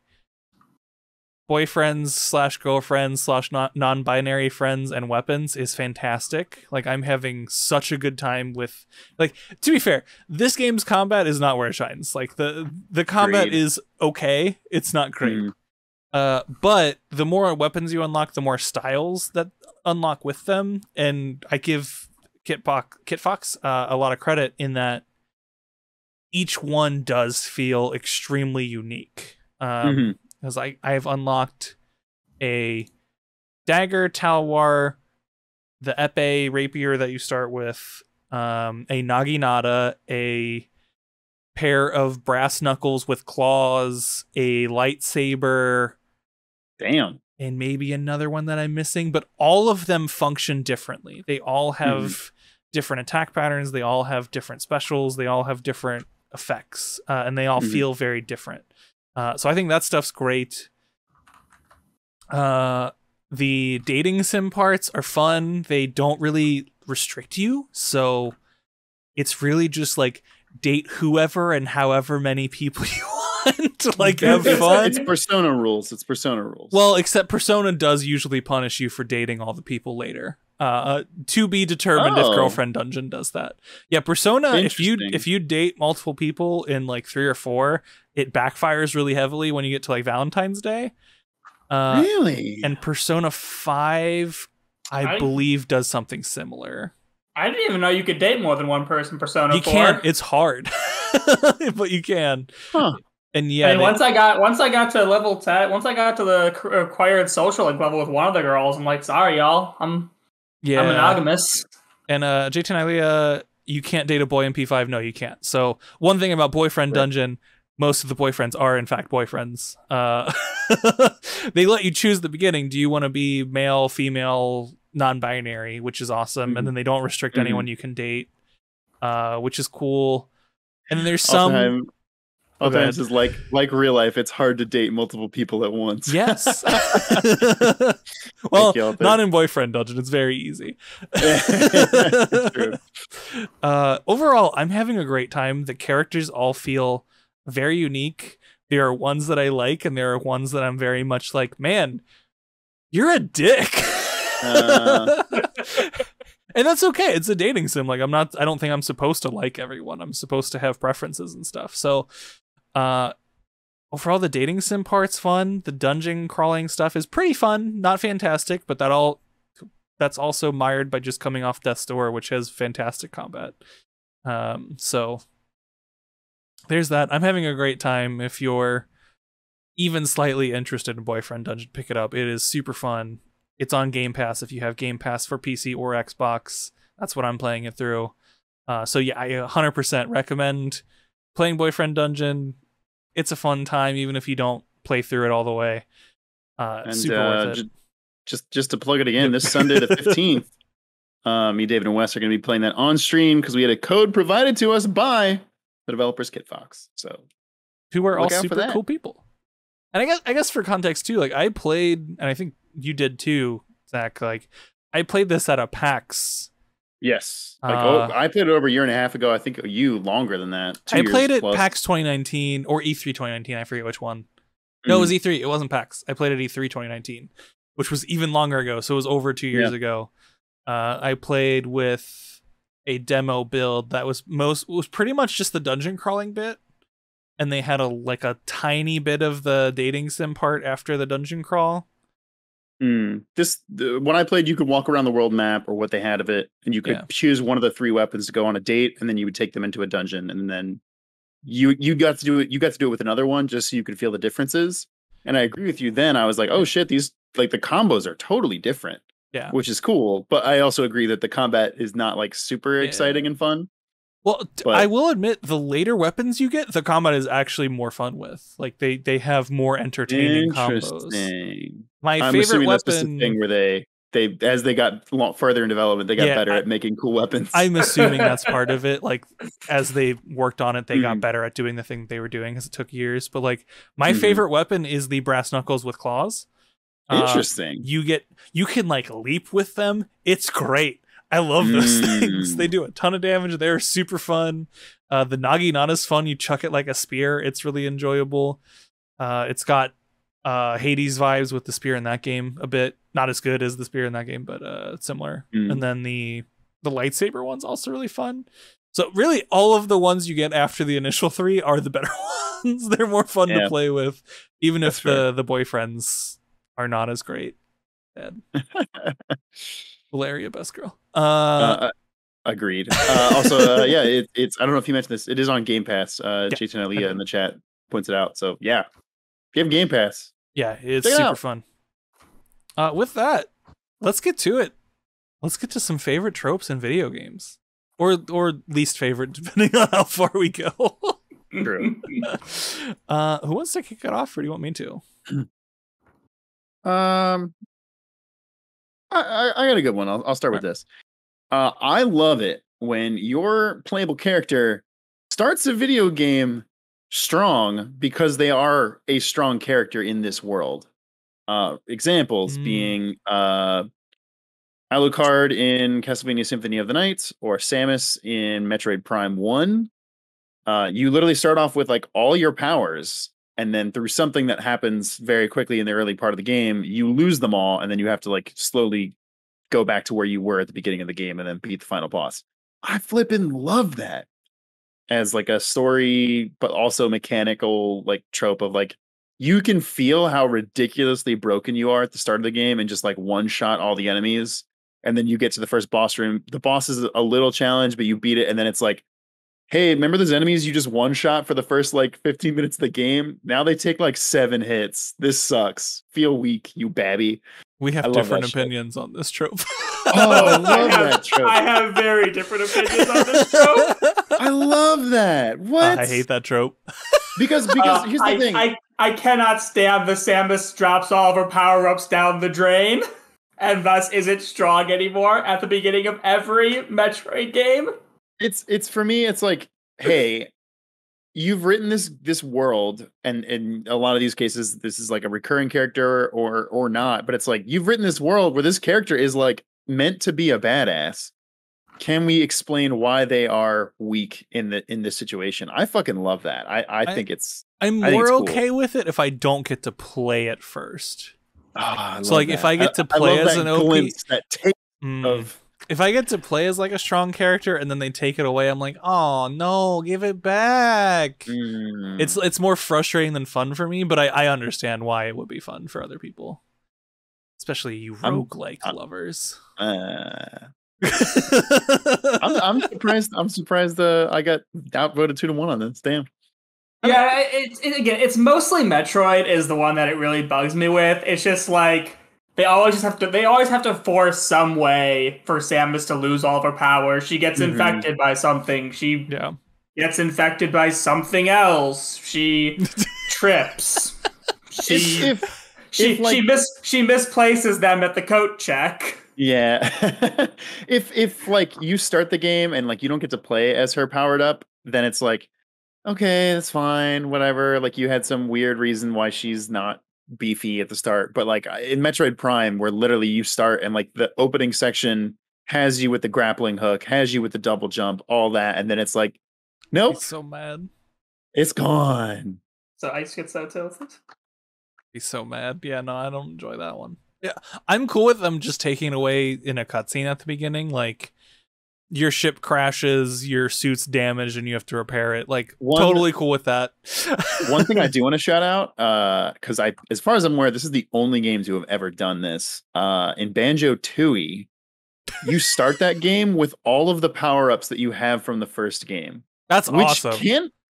[SPEAKER 1] boyfriends / girlfriends / non-binary friends and weapons is fantastic. Like I'm having such a good time with, like, to be fair, this game's combat is not where it shines. Like the combat is okay. It's not great. But the more weapons you unlock, the more styles that unlock with them. And I give Kit Fox a lot of credit in that each one does feel extremely unique. Because I have unlocked a dagger, talwar, the epee rapier that you start with, a naginata, a pair of brass knuckles with claws, a lightsaber.
[SPEAKER 2] Damn.
[SPEAKER 1] And maybe another one that I'm missing, but all of them function differently. They all have different attack patterns. They all have different specials. They all have different effects, and they all feel very different. So I think that stuff's great. The dating sim parts are fun. They don't really restrict you, so it's really just like date whoever and however many people you want to like have fun.
[SPEAKER 2] It's Persona rules. It's Persona rules.
[SPEAKER 1] Well, except Persona does usually punish you for dating all the people later. To be determined if Girlfriend Dungeon does that. Yeah, Persona, if you date multiple people in like 3 or 4, it backfires really heavily when you get to like Valentine's Day.
[SPEAKER 2] Really?
[SPEAKER 1] And Persona 5, I believe, does something similar.
[SPEAKER 3] I didn't even know you could date more than one person. Persona 4.
[SPEAKER 1] You can. It's hard, but you can.
[SPEAKER 2] Huh.
[SPEAKER 1] And yeah,
[SPEAKER 3] I mean, once I got to level 10, once I got to the acquired social link level with one of the girls, I'm like, sorry, y'all, I'm monogamous.
[SPEAKER 1] And J10 Ilea, you can't date a boy in P5. No, you can't. So one thing about Boyfriend Dungeon, most of the boyfriends are in fact boyfriends. They let you choose at the beginning. Do you want to be male, female, non-binary, which is awesome. And then they don't restrict anyone you can date, which is cool. And then there's some.
[SPEAKER 2] Sometimes it's like real life. It's hard to date multiple people at once.
[SPEAKER 1] Yes. Well, not in Boyfriend Dungeon. It's very easy.
[SPEAKER 2] It's true.
[SPEAKER 1] Overall, I'm having a great time. The characters all feel very unique. There are ones that I like, and there are ones that I'm very much like, man, you're a dick. And that's okay. It's a dating sim. Like I don't think I'm supposed to like everyone. I'm supposed to have preferences and stuff. So overall, the dating sim part's fun. The dungeon crawling stuff is pretty fun. Not fantastic, but that's also mired by just coming off Death's Door, which has fantastic combat. So there's that. I'm having a great time. If you're even slightly interested in Boyfriend Dungeon, pick it up. It is super fun. It's on Game Pass if you have Game Pass for PC or Xbox. That's what I'm playing it through. So yeah, I 100% recommend playing Boyfriend Dungeon. It's a fun time, even if you don't play through it all the way. Super worth it.
[SPEAKER 2] Just to plug it again, this Sunday the 15th, me, David, and Wes are going to be playing that on stream because we had a code provided to us by the developers Kit Fox. So
[SPEAKER 1] who are all super cool people. And I guess for context too, like I played, and I think you did too, Zach. Like I played this at a PAX.
[SPEAKER 2] Yes. I played it over a year and a half ago. I think you longer than that.
[SPEAKER 1] I played it PAX 2019 or E3 2019. I forget which one. No, it was E3. It wasn't PAX. I played it E3 2019, which was even longer ago. So it was over 2 years ago. I played with a demo build that was pretty much just the dungeon crawling bit. And they had a tiny bit of the dating sim part after the dungeon crawl.
[SPEAKER 2] When I played, you could walk around the world map or what they had of it, and you could choose one of the 3 weapons to go on a date, and then you would take them into a dungeon, and then you got to do it. You got to do it with another one just so you could feel the differences. And I agree with you. Then I was like, oh shit, these the combos are totally different.
[SPEAKER 1] Yeah,
[SPEAKER 2] which is cool. But I also agree that the combat is not super exciting and fun.
[SPEAKER 1] Well, I will admit, the later weapons you get, the combat is actually more fun with. Like they have more entertaining combos. I'm favorite weapon. That's the thing
[SPEAKER 2] where they as they got further in development, they got better at making cool weapons.
[SPEAKER 1] I'm assuming that's part of it. Like as they worked on it, they got better at doing the thing they were doing, because it took years. But like my favorite weapon is the brass knuckles with claws.
[SPEAKER 2] Interesting.
[SPEAKER 1] You can leap with them. It's great. I love those things. They do a ton of damage. They're super fun. The Naginata's fun. You chuck it like a spear. It's really enjoyable. It's got Hades vibes with the spear in that game a bit. Not as good as the spear in that game, but similar. And then the lightsaber one's also really fun. So really all of the ones you get after the initial 3 are the better ones. They're more fun to play with, even if the boyfriends are not as great. Valeria, best girl.
[SPEAKER 2] Agreed. Also, it's I don't know if you mentioned this. It is on Game Pass. J10 Ilea in the chat points it out. So yeah, if you have Game Pass,
[SPEAKER 1] yeah, it's super fun. With that, let's get to it. let's get to some favorite tropes in video games, or least favorite, depending on how far we go.
[SPEAKER 2] True.
[SPEAKER 1] Who wants to kick it off, or do you want me to?
[SPEAKER 2] I got a good one. I'll start with this. I love it when your playable character starts a video game strong because they are a strong character in this world. Examples being Alucard in Castlevania Symphony of the Night or Samus in Metroid Prime 1. You literally start off with like all your powers, and then through something that happens very quickly in the early part of the game, you lose them all, and then you have to like slowly go back to where you were at the beginning of the game and then beat the final boss. I flippin' love that as like a story, but also mechanical like trope of like, you can feel how ridiculously broken you are at the start of the game and just like one shot all the enemies. And then you get to the first boss room. The boss is a little challenge, but you beat it. And then it's like, hey, remember those enemies you just one shot for the first like 15 minutes of the game? Now they take like 7 hits. This sucks. Feel weak, you babby.
[SPEAKER 1] We have different opinions on this trope.
[SPEAKER 2] Oh, I love that trope.
[SPEAKER 3] I have very different opinions on this trope.
[SPEAKER 2] I love that. What?
[SPEAKER 1] I hate that trope.
[SPEAKER 2] Because here's the thing.
[SPEAKER 3] I cannot stand the Samus drops all of her power-ups down the drain and thus isn't strong anymore at the beginning of every Metroid game.
[SPEAKER 2] It's for me, it's like, hey, you've written this world, and in a lot of these cases, this is like a recurring character or not, but it's like you've written this world where this character is like meant to be a badass. Can we explain why they are weak in this situation? I fucking love that. I think it's
[SPEAKER 1] I'm more okay cool with it if I don't get to play it first. So like if I get to play as an OP,
[SPEAKER 2] that take of.
[SPEAKER 1] If I get to play as like a strong character and then they take it away, I'm like, oh no, give it back. It's more frustrating than fun for me, but I understand why it would be fun for other people, especially you roguelike lovers.
[SPEAKER 2] I'm surprised. I'm surprised. I got outvoted 2-1 on this. Damn.
[SPEAKER 3] Yeah, it's mostly Metroid is the one that it really bugs me with. It's just like. They always have to force some way for Samus to lose all of her power. She gets infected by something. She gets infected by something else. She trips. She misplaces them at the coat check.
[SPEAKER 2] Yeah. if like you start the game and like you don't get to play as her powered up, then it's like, okay, that's fine, whatever. Like you had some weird reason why she's not beefy at the start, but like in Metroid Prime, where literally you start and like the opening section has you with the grappling hook, has you with the double jump, all that, and then it's like, nope.
[SPEAKER 1] He's so mad.
[SPEAKER 2] It's gone.
[SPEAKER 3] So Ice gets so tilted.
[SPEAKER 1] He's so mad. Yeah, no, I don't enjoy that one. Yeah, I'm cool with them just taking away in a cutscene at the beginning, like your ship crashes, your suit's damaged, and you have to repair it. Like, totally cool with that.
[SPEAKER 2] One thing I do want to shout out, because as far as I'm aware, this is the only games who have ever done this. In Banjo-Tooie, you start that game with all of the power-ups that you have from the first game.
[SPEAKER 1] That's awesome.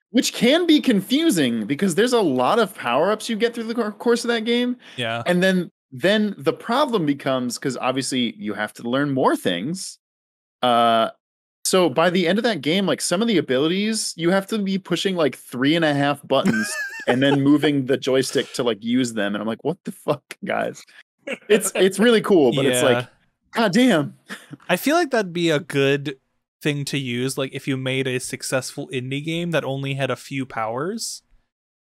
[SPEAKER 2] Which can be confusing because there's a lot of power-ups you get through the course of that game.
[SPEAKER 1] Yeah.
[SPEAKER 2] And then the problem becomes, because obviously you have to learn more things. So by the end of that game, like some of the abilities, you have to be pushing like 3.5 buttons and then moving the joystick to like use them. And I'm like, what the fuck, guys? It's really cool, but it's like, god damn.
[SPEAKER 1] I feel like that'd be a good thing to use, like if you made a successful indie game that only had a few powers.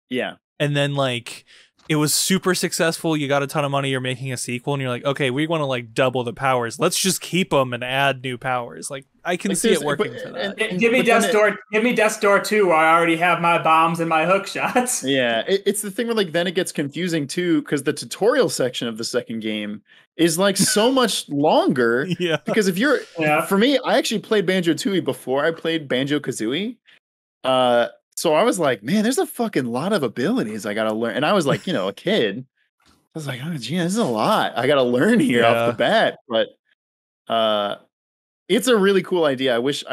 [SPEAKER 2] Yeah.
[SPEAKER 1] And then like it was super successful, you got a ton of money, you're making a sequel, and you're like, okay, we want to like double the powers. Let's just keep them and add new powers. Like I can see it working for that.
[SPEAKER 3] Give me Death's Door 2 where I already have my bombs and my hook shots.
[SPEAKER 2] Yeah, it's the thing where like then it gets confusing too, because the tutorial section of the second game is like so much longer.
[SPEAKER 1] Yeah.
[SPEAKER 2] Because if you're for me, I actually played Banjo-Tooie before I played Banjo-Kazooie. So I was like, man, there's a fucking lot of abilities I gotta learn. And I was like, a kid. I was like, oh, gee, this is a lot I gotta learn here off the bat. But it's a really cool idea. I wish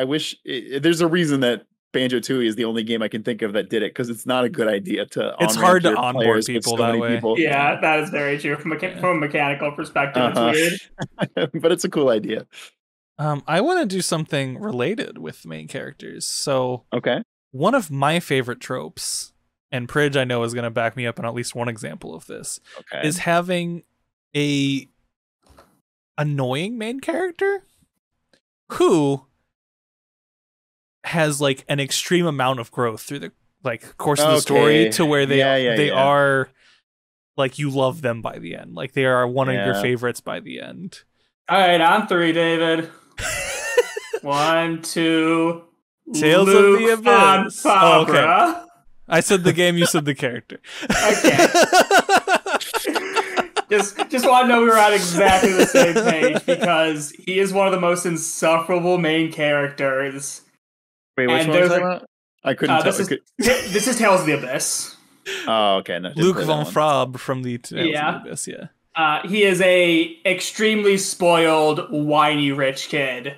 [SPEAKER 2] there's a reason that Banjo-Tooie is the only game I can think of that did it, because it's not a good idea to.
[SPEAKER 1] It's hard to onboard people that way.
[SPEAKER 3] Yeah, that is very true. From a mechanical perspective, it's weird.
[SPEAKER 2] But it's a cool idea.
[SPEAKER 1] I want to do something related with main characters. So,
[SPEAKER 2] okay,
[SPEAKER 1] one of my favorite tropes, and Prij I know is going to back me up on at least one example of this, is having a annoying main character who has like an extreme amount of growth through the course of the story, to where they are like, you love them by the end, like they are one of your favorites by the end.
[SPEAKER 3] All right, on 3, David. 1, 2.
[SPEAKER 1] Tales
[SPEAKER 3] Luke
[SPEAKER 1] of the Abyss.
[SPEAKER 3] Oh, okay.
[SPEAKER 1] I said the game, you said the character.
[SPEAKER 3] Okay. Just want to know we were on exactly the same page, because he is one of the most insufferable main characters.
[SPEAKER 2] Wait, which one was that? I couldn't tell.
[SPEAKER 3] This is Tales of the Abyss.
[SPEAKER 2] Oh, okay. No,
[SPEAKER 1] Luke von Fraub from the Tales of the Abyss,
[SPEAKER 3] he is a extremely spoiled, whiny rich kid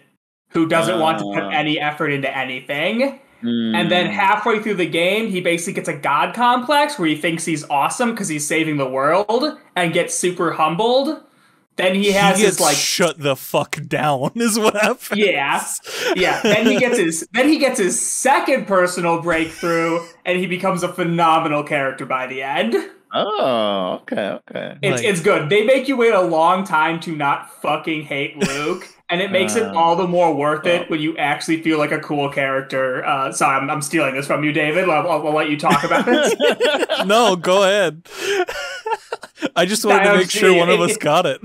[SPEAKER 3] who doesn't want to put any effort into anything. And then halfway through the game, he basically gets a god complex where he thinks he's awesome because he's saving the world, and gets super humbled. Then he gets
[SPEAKER 1] shut the fuck down is what happens.
[SPEAKER 3] Yeah. Then he gets his second personal breakthrough, and he becomes a phenomenal character by the end.
[SPEAKER 2] Oh, okay.
[SPEAKER 3] It's good. They make you wait a long time to not fucking hate Luke, and it makes it all the more worth it when you actually feel like a cool character. Sorry, I'm stealing this from you, David. I'll let you talk about this.
[SPEAKER 1] No, go ahead. I just wanted to make sure one of us got it.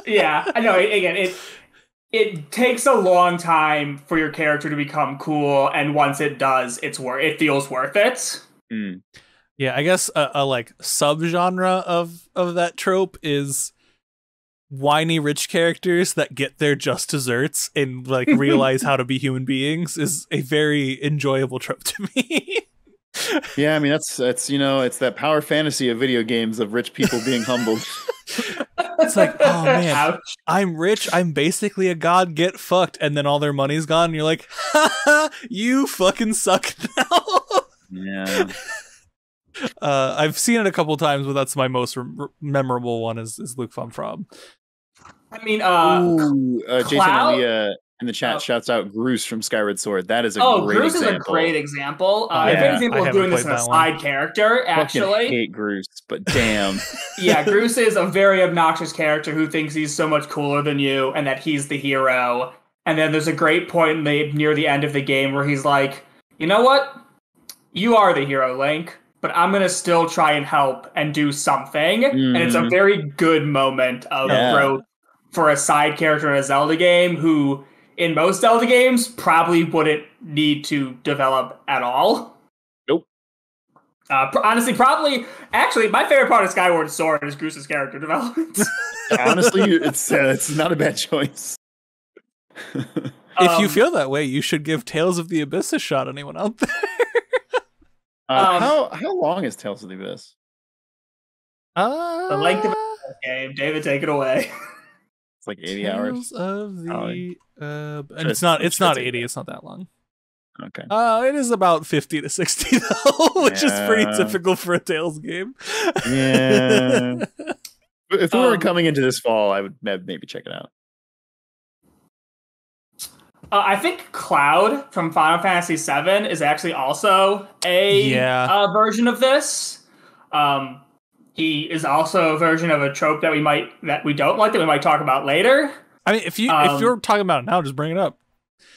[SPEAKER 3] Yeah, I know. Again, it takes a long time for your character to become cool, and once it does, it feels worth it.
[SPEAKER 1] Yeah, I guess a like subgenre of that trope is whiny rich characters that get their just desserts and like realize how to be human beings is a very enjoyable trope to me.
[SPEAKER 2] Yeah, I mean that's it's that power fantasy of video games of rich people being humbled.
[SPEAKER 1] It's like, oh man,
[SPEAKER 3] Ouch.
[SPEAKER 1] I'm rich, I'm basically a god, get fucked, and then all their money's gone, and you're like, ha, you fucking suck now.
[SPEAKER 2] Yeah.
[SPEAKER 1] I've seen it a couple times, but that's my most memorable one is Luke von Fraub.
[SPEAKER 3] I mean,
[SPEAKER 2] Jason Aaliyah in the chat shouts out Groose from Skyward Sword. That is a great
[SPEAKER 3] Groose
[SPEAKER 2] example.
[SPEAKER 3] Is a great example. A great example of doing this in a side character, actually.
[SPEAKER 2] I hate Groose, but damn.
[SPEAKER 3] Yeah, Groose is a very obnoxious character who thinks he's so much cooler than you and that he's the hero. And then there's a great point near the end of the game where he's like, you know what? You are the hero, Link, but I'm going to still try and help and do something. And it's a very good moment of growth for a side character in a Zelda game who, in most Zelda games, probably wouldn't need to develop at all.
[SPEAKER 2] Nope.
[SPEAKER 3] Honestly, actually, my favorite part of Skyward Sword is Groose's character development.
[SPEAKER 2] Honestly, it's not a bad choice.
[SPEAKER 1] If you feel that way, you should give Tales of the Abyss a shot. Anyone out there?
[SPEAKER 2] How long is Tales of the Abyss?
[SPEAKER 3] The length of the game. David, take it away.
[SPEAKER 2] It's like 80 hours.
[SPEAKER 1] Tales of the and it's not 80. It's not that long.
[SPEAKER 2] Okay.
[SPEAKER 1] It is about 50 to 60 though, which is pretty typical for a Tales game.
[SPEAKER 2] Yeah. If we were coming into this fall, I would maybe check it out.
[SPEAKER 3] I think Cloud from Final Fantasy VII is actually also a version of this. He is also a version of a trope that we don't like, that we might talk about later.
[SPEAKER 1] I mean, if you're talking about it now, just bring it up.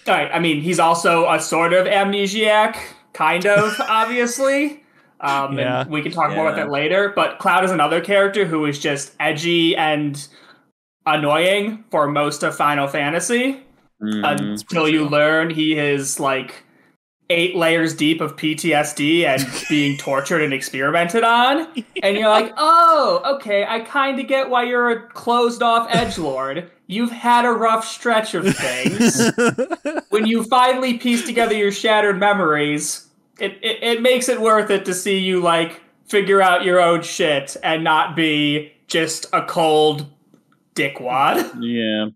[SPEAKER 3] All right. I mean, he's also a sort of amnesiac, kind of, obviously. And we can talk more about that later. But Cloud is another character who is just edgy and annoying for most of Final Fantasy. Until you learn he is like 8 layers deep of PTSD and being tortured and experimented on. And you're like, oh, okay, I kind of get why you're a closed-off edgelord. You've had a rough stretch of things. When you finally piece together your shattered memories, it makes it worth it to see you, like, figure out your own shit and not be just a cold dickwad.
[SPEAKER 2] Yeah.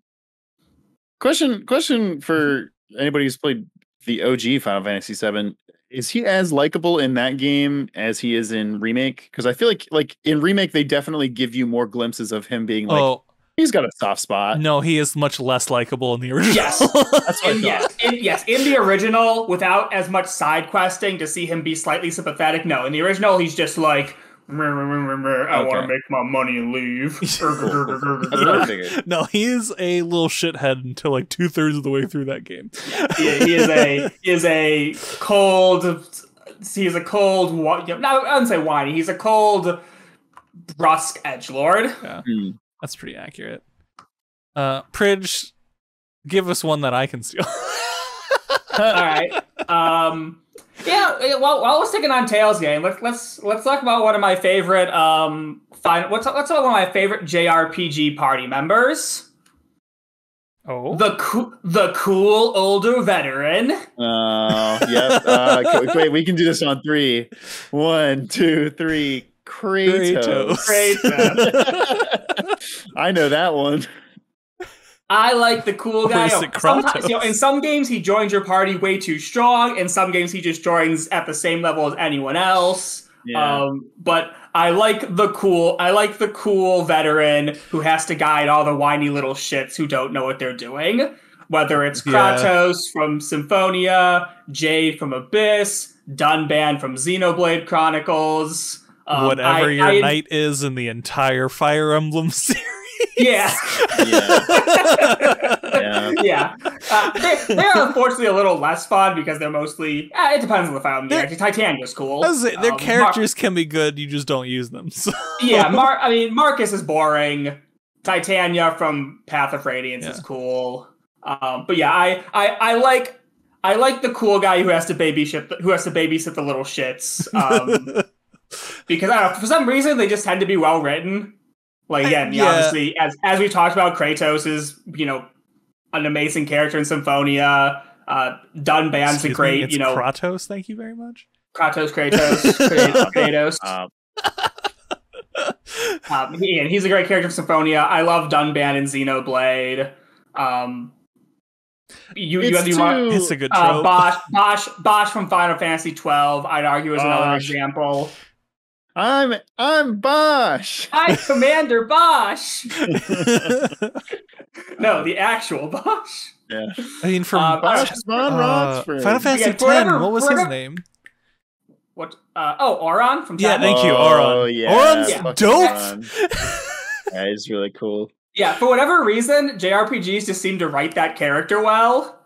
[SPEAKER 2] Question for anybody who's played the OG Final Fantasy VII, is he as likable in that game as he is in Remake? Because I feel like in Remake they definitely give you more glimpses of him being like, he's got a soft spot.
[SPEAKER 1] No, he is much less likable in the original.
[SPEAKER 3] Yes,
[SPEAKER 2] that's what
[SPEAKER 3] in the original, without as much side questing to see him be slightly sympathetic. No, in the original, he's just like, I want to make my money and leave.
[SPEAKER 1] No, he's a little shithead until like 2/3 of the way through that game.
[SPEAKER 3] He is a cold. He's a cold. No, I wouldn't say whiny. He's a cold, brusque edgelord.
[SPEAKER 1] Yeah, that's pretty accurate. Prij, give us one that I can steal.
[SPEAKER 3] All right. Yeah. Well, while we're sticking on Tales game, let's talk about one of my favorite. Let's talk about one of my favorite JRPG party members.
[SPEAKER 1] Oh,
[SPEAKER 3] the cool older veteran.
[SPEAKER 2] Oh, yep. Wait, we can do this on 3. 1, 2, 3. Kratos. I know that one.
[SPEAKER 3] I like the cool guy. Sometimes, in some games he joins your party way too strong. In some games he just joins at the same level as anyone else.
[SPEAKER 2] Yeah.
[SPEAKER 3] But I like the cool veteran who has to guide all the whiny little shits who don't know what they're doing. Whether it's Kratos from Symphonia, Jay from Abyss, Dunban from Xenoblade Chronicles.
[SPEAKER 1] Whatever your knight is in the entire Fire Emblem series.
[SPEAKER 3] Yeah. They're unfortunately a little less fun because they're mostly. It depends on the file. Titania's cool.
[SPEAKER 1] Their characters can be good. You just don't use them. So.
[SPEAKER 3] Yeah, Marcus is boring. Titania from Path of Radiance is cool. But yeah, I like the cool guy who has to babysit the little shits. Because I don't know, for some reason they just tend to be well written. Like again, obviously, as we talked about, Kratos is an amazing character in Symphonia. Dunban's a great,
[SPEAKER 1] Kratos. Thank you very much.
[SPEAKER 3] Kratos. He's a great character in Symphonia. I love Dunban in Xenoblade.
[SPEAKER 1] It's a good trope.
[SPEAKER 3] Bosch from Final Fantasy 12. I'd argue is another example.
[SPEAKER 2] I'm Bosch.
[SPEAKER 3] I'm Commander Bosch. No, the actual Bosch.
[SPEAKER 2] Yeah.
[SPEAKER 1] I mean, from Final Fantasy X, what was his name?
[SPEAKER 3] What? Auron from 10?
[SPEAKER 1] Yeah, thank you, Auron.
[SPEAKER 2] Yeah,
[SPEAKER 1] Auron's dope.
[SPEAKER 2] Yeah, he's really cool.
[SPEAKER 3] Yeah, for whatever reason, JRPGs just seem to write that character well,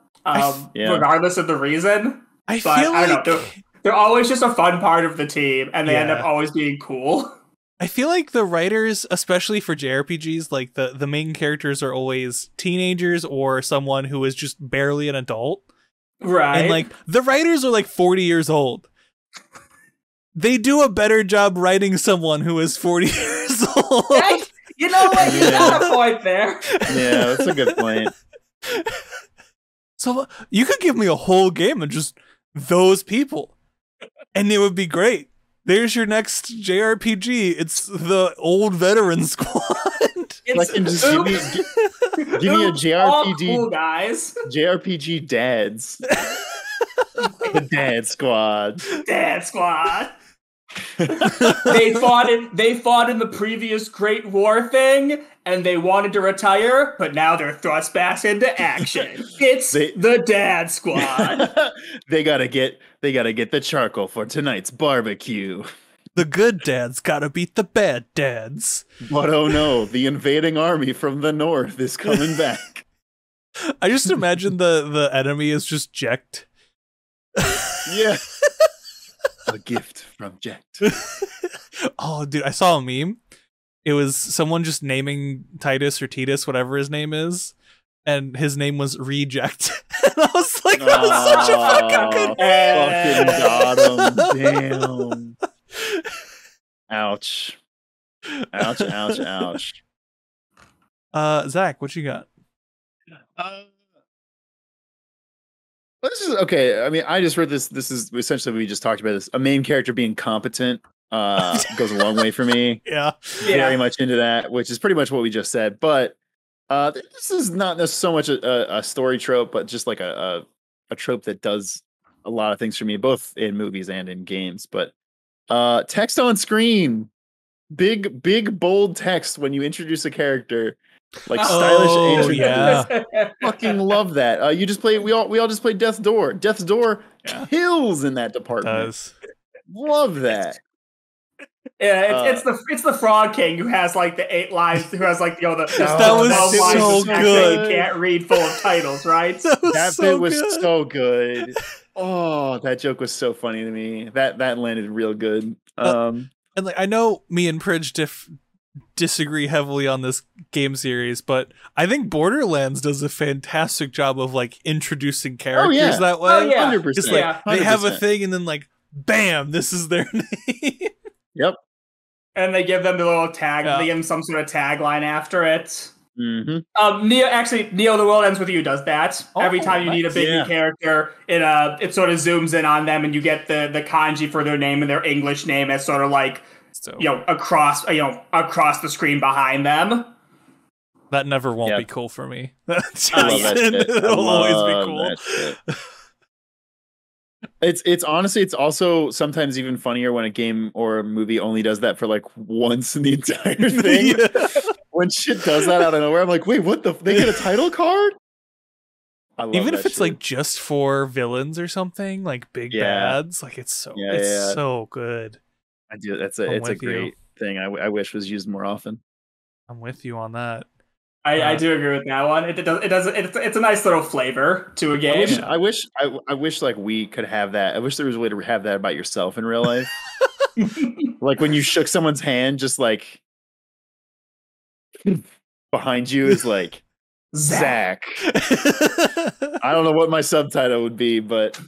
[SPEAKER 3] regardless of the reason. I don't know. They're always just a fun part of the team, and they end up always being cool.
[SPEAKER 1] I feel like the writers, especially for JRPGs, like the main characters are always teenagers or someone who is just barely an adult.
[SPEAKER 3] Right.
[SPEAKER 1] And like the writers are like 40 years old. They do a better job writing someone who is 40 years old.
[SPEAKER 3] Hey, you know what? You got a point there.
[SPEAKER 2] Yeah, that's a good point.
[SPEAKER 1] So you could give me a whole game of just those people. And it would be great. There's your next JRPG. It's the old veteran squad.
[SPEAKER 2] Give me a JRPG.
[SPEAKER 3] Cool guys.
[SPEAKER 2] JRPG dads. The dad squad.
[SPEAKER 3] Dad squad. They fought in the previous Great War thing, and they wanted to retire, but now they're thrust back into action. It's the Dad Squad.
[SPEAKER 2] They gotta get the charcoal for tonight's barbecue.
[SPEAKER 1] The good dads gotta beat the bad dads.
[SPEAKER 2] But oh no, the invading army from the north is coming back.
[SPEAKER 1] I just imagine the enemy is just Jekt.
[SPEAKER 2] Yeah. A gift from Jekt.
[SPEAKER 1] Oh, dude, I saw a meme. It was someone just naming Titus or Titus, whatever his name is, and his name was Reject. And I was like, that was such a fucking
[SPEAKER 2] good Damn. Ouch. Ouch, ouch, ouch.
[SPEAKER 1] Zach, what you got?
[SPEAKER 2] This is okay. I mean, I just read this. This is essentially what we just talked about. This a main character being competent goes a long way for me.
[SPEAKER 1] Yeah,
[SPEAKER 2] very much into that, which is pretty much what we just said. But this is not so much a story trope, but just like a a trope that does a lot of things for me, both in movies and in games. But text on screen, big bold text when you introduce a character, like stylish
[SPEAKER 1] yeah.
[SPEAKER 2] Fucking love that. We all just played Death's Door. Death's Door kills in that department.
[SPEAKER 1] Does.
[SPEAKER 2] Love that.
[SPEAKER 3] Yeah, it's the Frog King who has like the 8 lines, who has like the
[SPEAKER 1] that was so good.
[SPEAKER 3] You can't read full of titles, right?
[SPEAKER 2] That bit was so good. Oh, that joke was so funny to me. That landed real good.
[SPEAKER 1] And like, I know me and Prij disagree heavily on this game series, but I think Borderlands does a fantastic job of like introducing characters that way.
[SPEAKER 3] Oh yeah,
[SPEAKER 2] 100%.
[SPEAKER 1] It's like
[SPEAKER 2] 100%.
[SPEAKER 1] they have a thing, and then like, bam, this is their name.
[SPEAKER 2] Yep.
[SPEAKER 3] And they give them the little tag. Yeah. They give them some sort of tagline after it.
[SPEAKER 2] Mm-hmm.
[SPEAKER 3] Neo, the World Ends With You does that. Every time you need a big new character, it sort of zooms in on them, and you get the kanji for their name and their English name as sort of like across the screen behind them.
[SPEAKER 1] That never won't be cool for me.
[SPEAKER 2] I love that shit.
[SPEAKER 1] It'll always be cool.
[SPEAKER 2] It's honestly, it's also sometimes even funnier when a game or a movie only does that for like once in the entire thing. When shit does that out of nowhere, I'm like, wait, what they get a title card? I love
[SPEAKER 1] even
[SPEAKER 2] that
[SPEAKER 1] if it's
[SPEAKER 2] shit.
[SPEAKER 1] like just for villains or something, like big bads, like it's so so good.
[SPEAKER 2] I do. It's a great thing. I wish was used more often.
[SPEAKER 1] I'm with you on that.
[SPEAKER 3] I do agree with that one. It's a nice little flavor to a game.
[SPEAKER 2] I wish like we could have that. I wish there was a way to have that about yourself in real life. Like when you shook someone's hand, just like behind you is like Zach. I don't know what my subtitle would be, but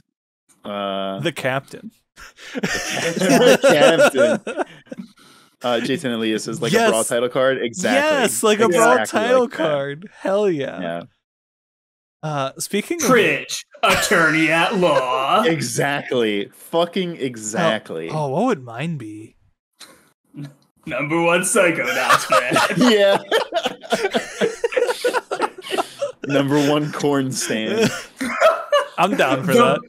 [SPEAKER 1] the captain.
[SPEAKER 2] The captain. Jason Elias is like a brawl title card. Exactly.
[SPEAKER 1] Yes, like a brawl title card. Hell yeah. Speaking
[SPEAKER 3] Prij, attorney at law.
[SPEAKER 2] Exactly. Fucking exactly.
[SPEAKER 1] Oh, what would mine be?
[SPEAKER 3] Number 1 Psychonauts, man.
[SPEAKER 2] Yeah. Number 1 corn stand.
[SPEAKER 1] I'm down for that.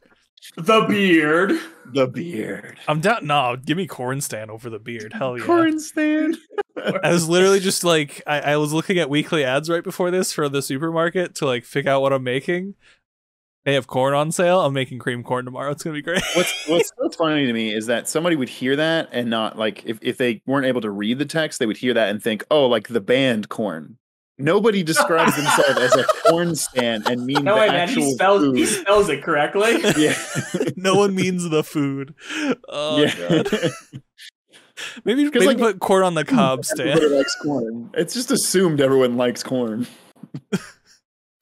[SPEAKER 3] The beard.
[SPEAKER 2] The beard.
[SPEAKER 1] I'm down. No, give me corn stand over the beard. Hell yeah.
[SPEAKER 2] Corn stand.
[SPEAKER 1] I was literally just like, I was looking at weekly ads right before this for the supermarket to like figure out what I'm making. They have corn on sale. I'm making cream corn tomorrow. It's gonna be great.
[SPEAKER 2] What's so funny to me is that somebody would hear that and not like if they weren't able to read the text, they would hear that and think, oh, like the band Corn. Nobody describes themselves as a corn stand and means the actual food.
[SPEAKER 3] He spells it correctly.
[SPEAKER 2] Yeah.
[SPEAKER 1] No one means the food. Oh,
[SPEAKER 2] yeah.
[SPEAKER 1] God. Maybe like, put corn on the cob stand.
[SPEAKER 2] Everybody likes corn. It's just assumed everyone likes corn.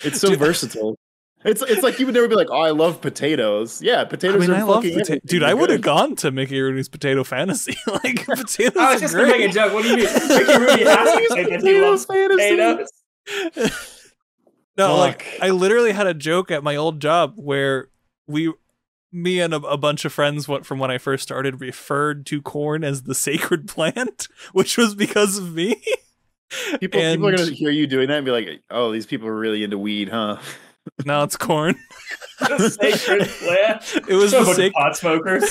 [SPEAKER 2] It's so versatile. It's like you would never be like, oh, I love potatoes. Yeah, potatoes are fucking potatoes.
[SPEAKER 1] Dude, I would have gone to Mickey Rooney's Potato Fantasy. Like, potatoes
[SPEAKER 3] I was just going to make a joke. What do you mean? Mickey Rooney has to say that he loves potatoes.
[SPEAKER 1] No, like, I literally had a joke at my old job where me and a bunch of friends from when I first started referred to corn as the sacred plant, which was because of me.
[SPEAKER 2] People are going to hear you doing that and be like, oh, these people are really into weed, huh?
[SPEAKER 1] No, it's corn.
[SPEAKER 3] The sacred plant.
[SPEAKER 1] It was the
[SPEAKER 3] pot smokers.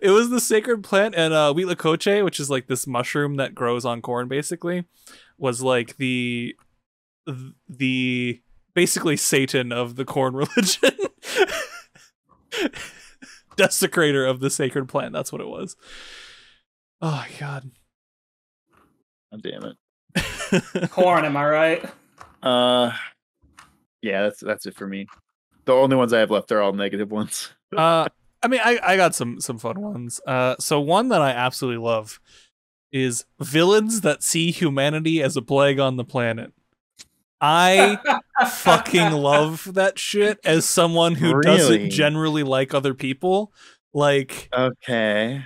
[SPEAKER 1] It was the sacred plant, and huitlacoche, which is like this mushroom that grows on corn, basically, was like the basically Satan of the corn religion. Desecrator of the sacred plant. That's what it was. Oh my God.
[SPEAKER 2] Oh, damn it.
[SPEAKER 3] Corn, am I right?
[SPEAKER 2] Yeah, that's it for me. The only ones I have left are all negative ones.
[SPEAKER 1] I mean, I got some fun ones. So one that I absolutely love is villains that see humanity as a plague on the planet. I fucking love that shit as someone who doesn't generally like other people. Like,
[SPEAKER 2] okay,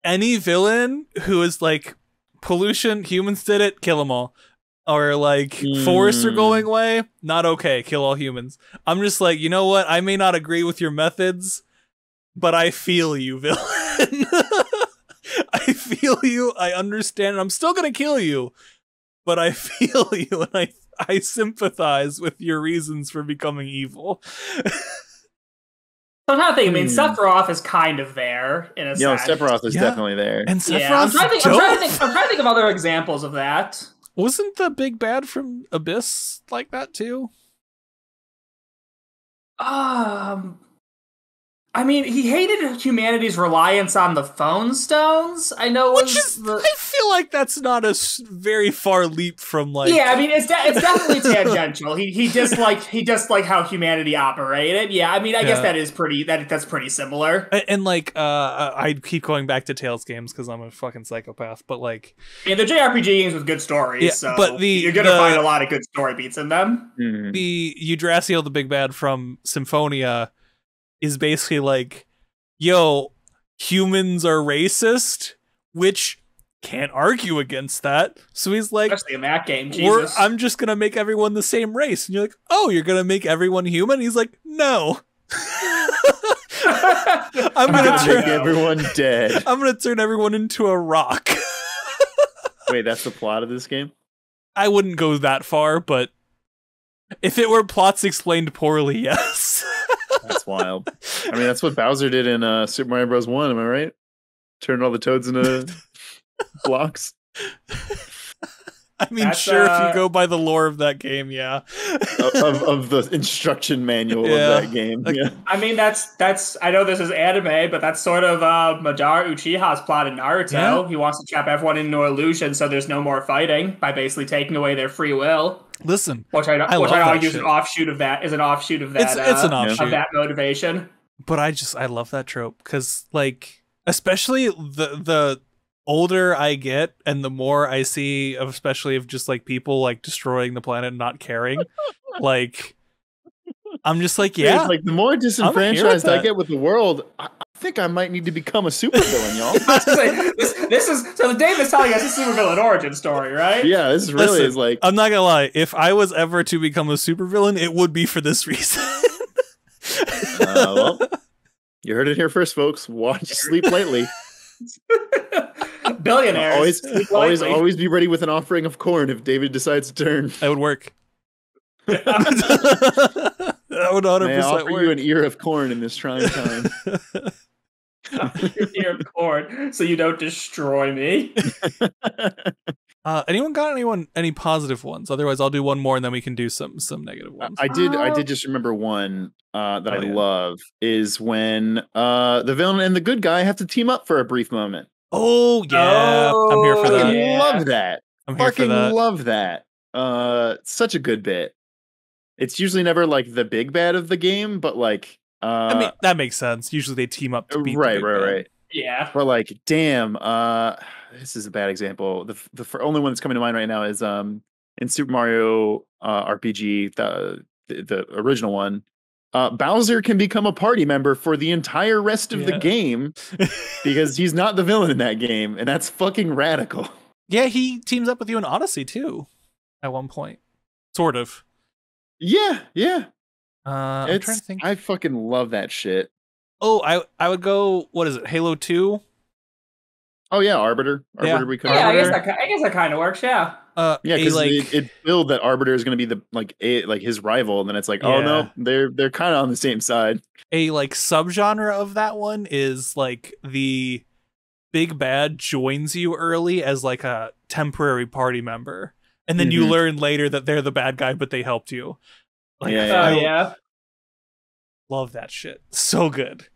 [SPEAKER 1] any villain who is like, pollution, humans did it, kill them all. Or like, forests are going away, not okay, kill all humans. I'm just like, you know what? I may not agree with your methods, but I feel you, villain. I feel you, I understand, and I'm still gonna kill you, but I feel you, and I sympathize with your reasons for becoming evil.
[SPEAKER 3] I'm trying to think. I mean, Sephiroth is kind of there in a sense.
[SPEAKER 2] Sephiroth is definitely there.
[SPEAKER 1] And Sephiroth's
[SPEAKER 3] I'm trying to think of other examples of that.
[SPEAKER 1] Wasn't the big bad from Abyss like that too?
[SPEAKER 3] I mean, he hated humanity's reliance on the phone stones. I know,
[SPEAKER 1] I feel like that's not a very far leap from like.
[SPEAKER 3] Yeah, I mean, it's definitely tangential. He disliked how humanity operated. Yeah, I mean, I guess that is that's pretty similar.
[SPEAKER 1] And like, I keep going back to Tales games because I'm a fucking psychopath. But like,
[SPEAKER 3] the JRPG games with good stories.
[SPEAKER 1] Yeah,
[SPEAKER 3] so
[SPEAKER 1] but
[SPEAKER 3] you're gonna find a lot of good story beats in them.
[SPEAKER 1] The Yggdrasil, the big bad from Symphonia, is basically like, yo, humans are racist, which can't argue against that. So he's like,
[SPEAKER 3] especially in that game, Jesus.
[SPEAKER 1] I'm just gonna make everyone the same race. And you're like, oh, you're gonna make everyone human? He's like, no. I'm gonna
[SPEAKER 2] turn everyone dead.
[SPEAKER 1] I'm gonna turn everyone into a rock.
[SPEAKER 2] Wait, that's the plot of this game?
[SPEAKER 1] I wouldn't go that far, but if it were plots explained poorly, yes.
[SPEAKER 2] That's wild. I mean, that's what Bowser did in Super Mario Bros. 1, am I right? Turned all the toads into blocks.
[SPEAKER 1] I mean, that's, sure, if you go by the lore of that game, yeah.
[SPEAKER 2] of the instruction manual of that game.
[SPEAKER 1] Like,
[SPEAKER 2] yeah.
[SPEAKER 3] I mean, that's I know this is anime, but that's sort of Madara Uchiha's plot in Naruto. Yeah. He wants to trap everyone into illusion so there's no more fighting by basically taking away their free will.
[SPEAKER 1] Listen,
[SPEAKER 3] which I argue is an offshoot of that. It's an offshoot of that.
[SPEAKER 1] It's an offshoot
[SPEAKER 3] of that motivation.
[SPEAKER 1] But I love that trope because, like, especially the older I get and the more I see of, especially of just like people like destroying the planet and not caring, like, I'm just like, yeah.
[SPEAKER 2] It's like the more disenfranchised I get with the world, I think I might need to become a supervillain, y'all.
[SPEAKER 3] This is so David's telling us a supervillain origin story, right?
[SPEAKER 2] Yeah, this is really is like.
[SPEAKER 1] I'm not gonna lie. If I was ever to become a supervillain, it would be for this reason.
[SPEAKER 2] Well, you heard it here first, folks. Watch Sleep Lightly.
[SPEAKER 3] Billionaires.
[SPEAKER 2] Always be ready with an offering of corn if David decides to turn.
[SPEAKER 1] That would work. That would 100%
[SPEAKER 2] May I offer
[SPEAKER 1] work.
[SPEAKER 2] you an ear of corn in this trying time.
[SPEAKER 3] Your ear of corn, so you don't destroy me.
[SPEAKER 1] Anyone got any positive ones? Otherwise, I'll do one more and then we can do some negative ones.
[SPEAKER 2] I did just remember one that I love is when the villain and the good guy have to team up for a brief moment.
[SPEAKER 1] Oh yeah, I'm here for that.
[SPEAKER 2] I love that.
[SPEAKER 1] I'm here for that.
[SPEAKER 2] Love that. Such a good bit. It's usually never like the big bad of the game, but like
[SPEAKER 1] I mean that makes sense. Usually they team up to beat the big bad.
[SPEAKER 3] Yeah.
[SPEAKER 2] But like, damn, this is a bad example. The only one that's coming to mind right now is in Super Mario RPG, the original one. Bowser can become a party member for the entire rest of the game because he's not the villain in that game, and that's fucking radical.
[SPEAKER 1] Yeah, he teams up with you in Odyssey too, at one point, sort of.
[SPEAKER 2] Yeah.
[SPEAKER 1] I'm trying to think.
[SPEAKER 2] I fucking love that shit.
[SPEAKER 1] Oh, I would go. What is it? Halo 2.
[SPEAKER 2] Oh yeah, Arbiter.
[SPEAKER 3] I guess that kind of works. Yeah.
[SPEAKER 2] Because it built that Arbiter is going to be like his rival, and then it's like, oh no, they're kind of on the same side.
[SPEAKER 1] A like subgenre of that one is like the big bad joins you early as like a temporary party member, and then you learn later that they're the bad guy, but they helped you. Like,
[SPEAKER 3] yeah.
[SPEAKER 1] Love that shit. So good.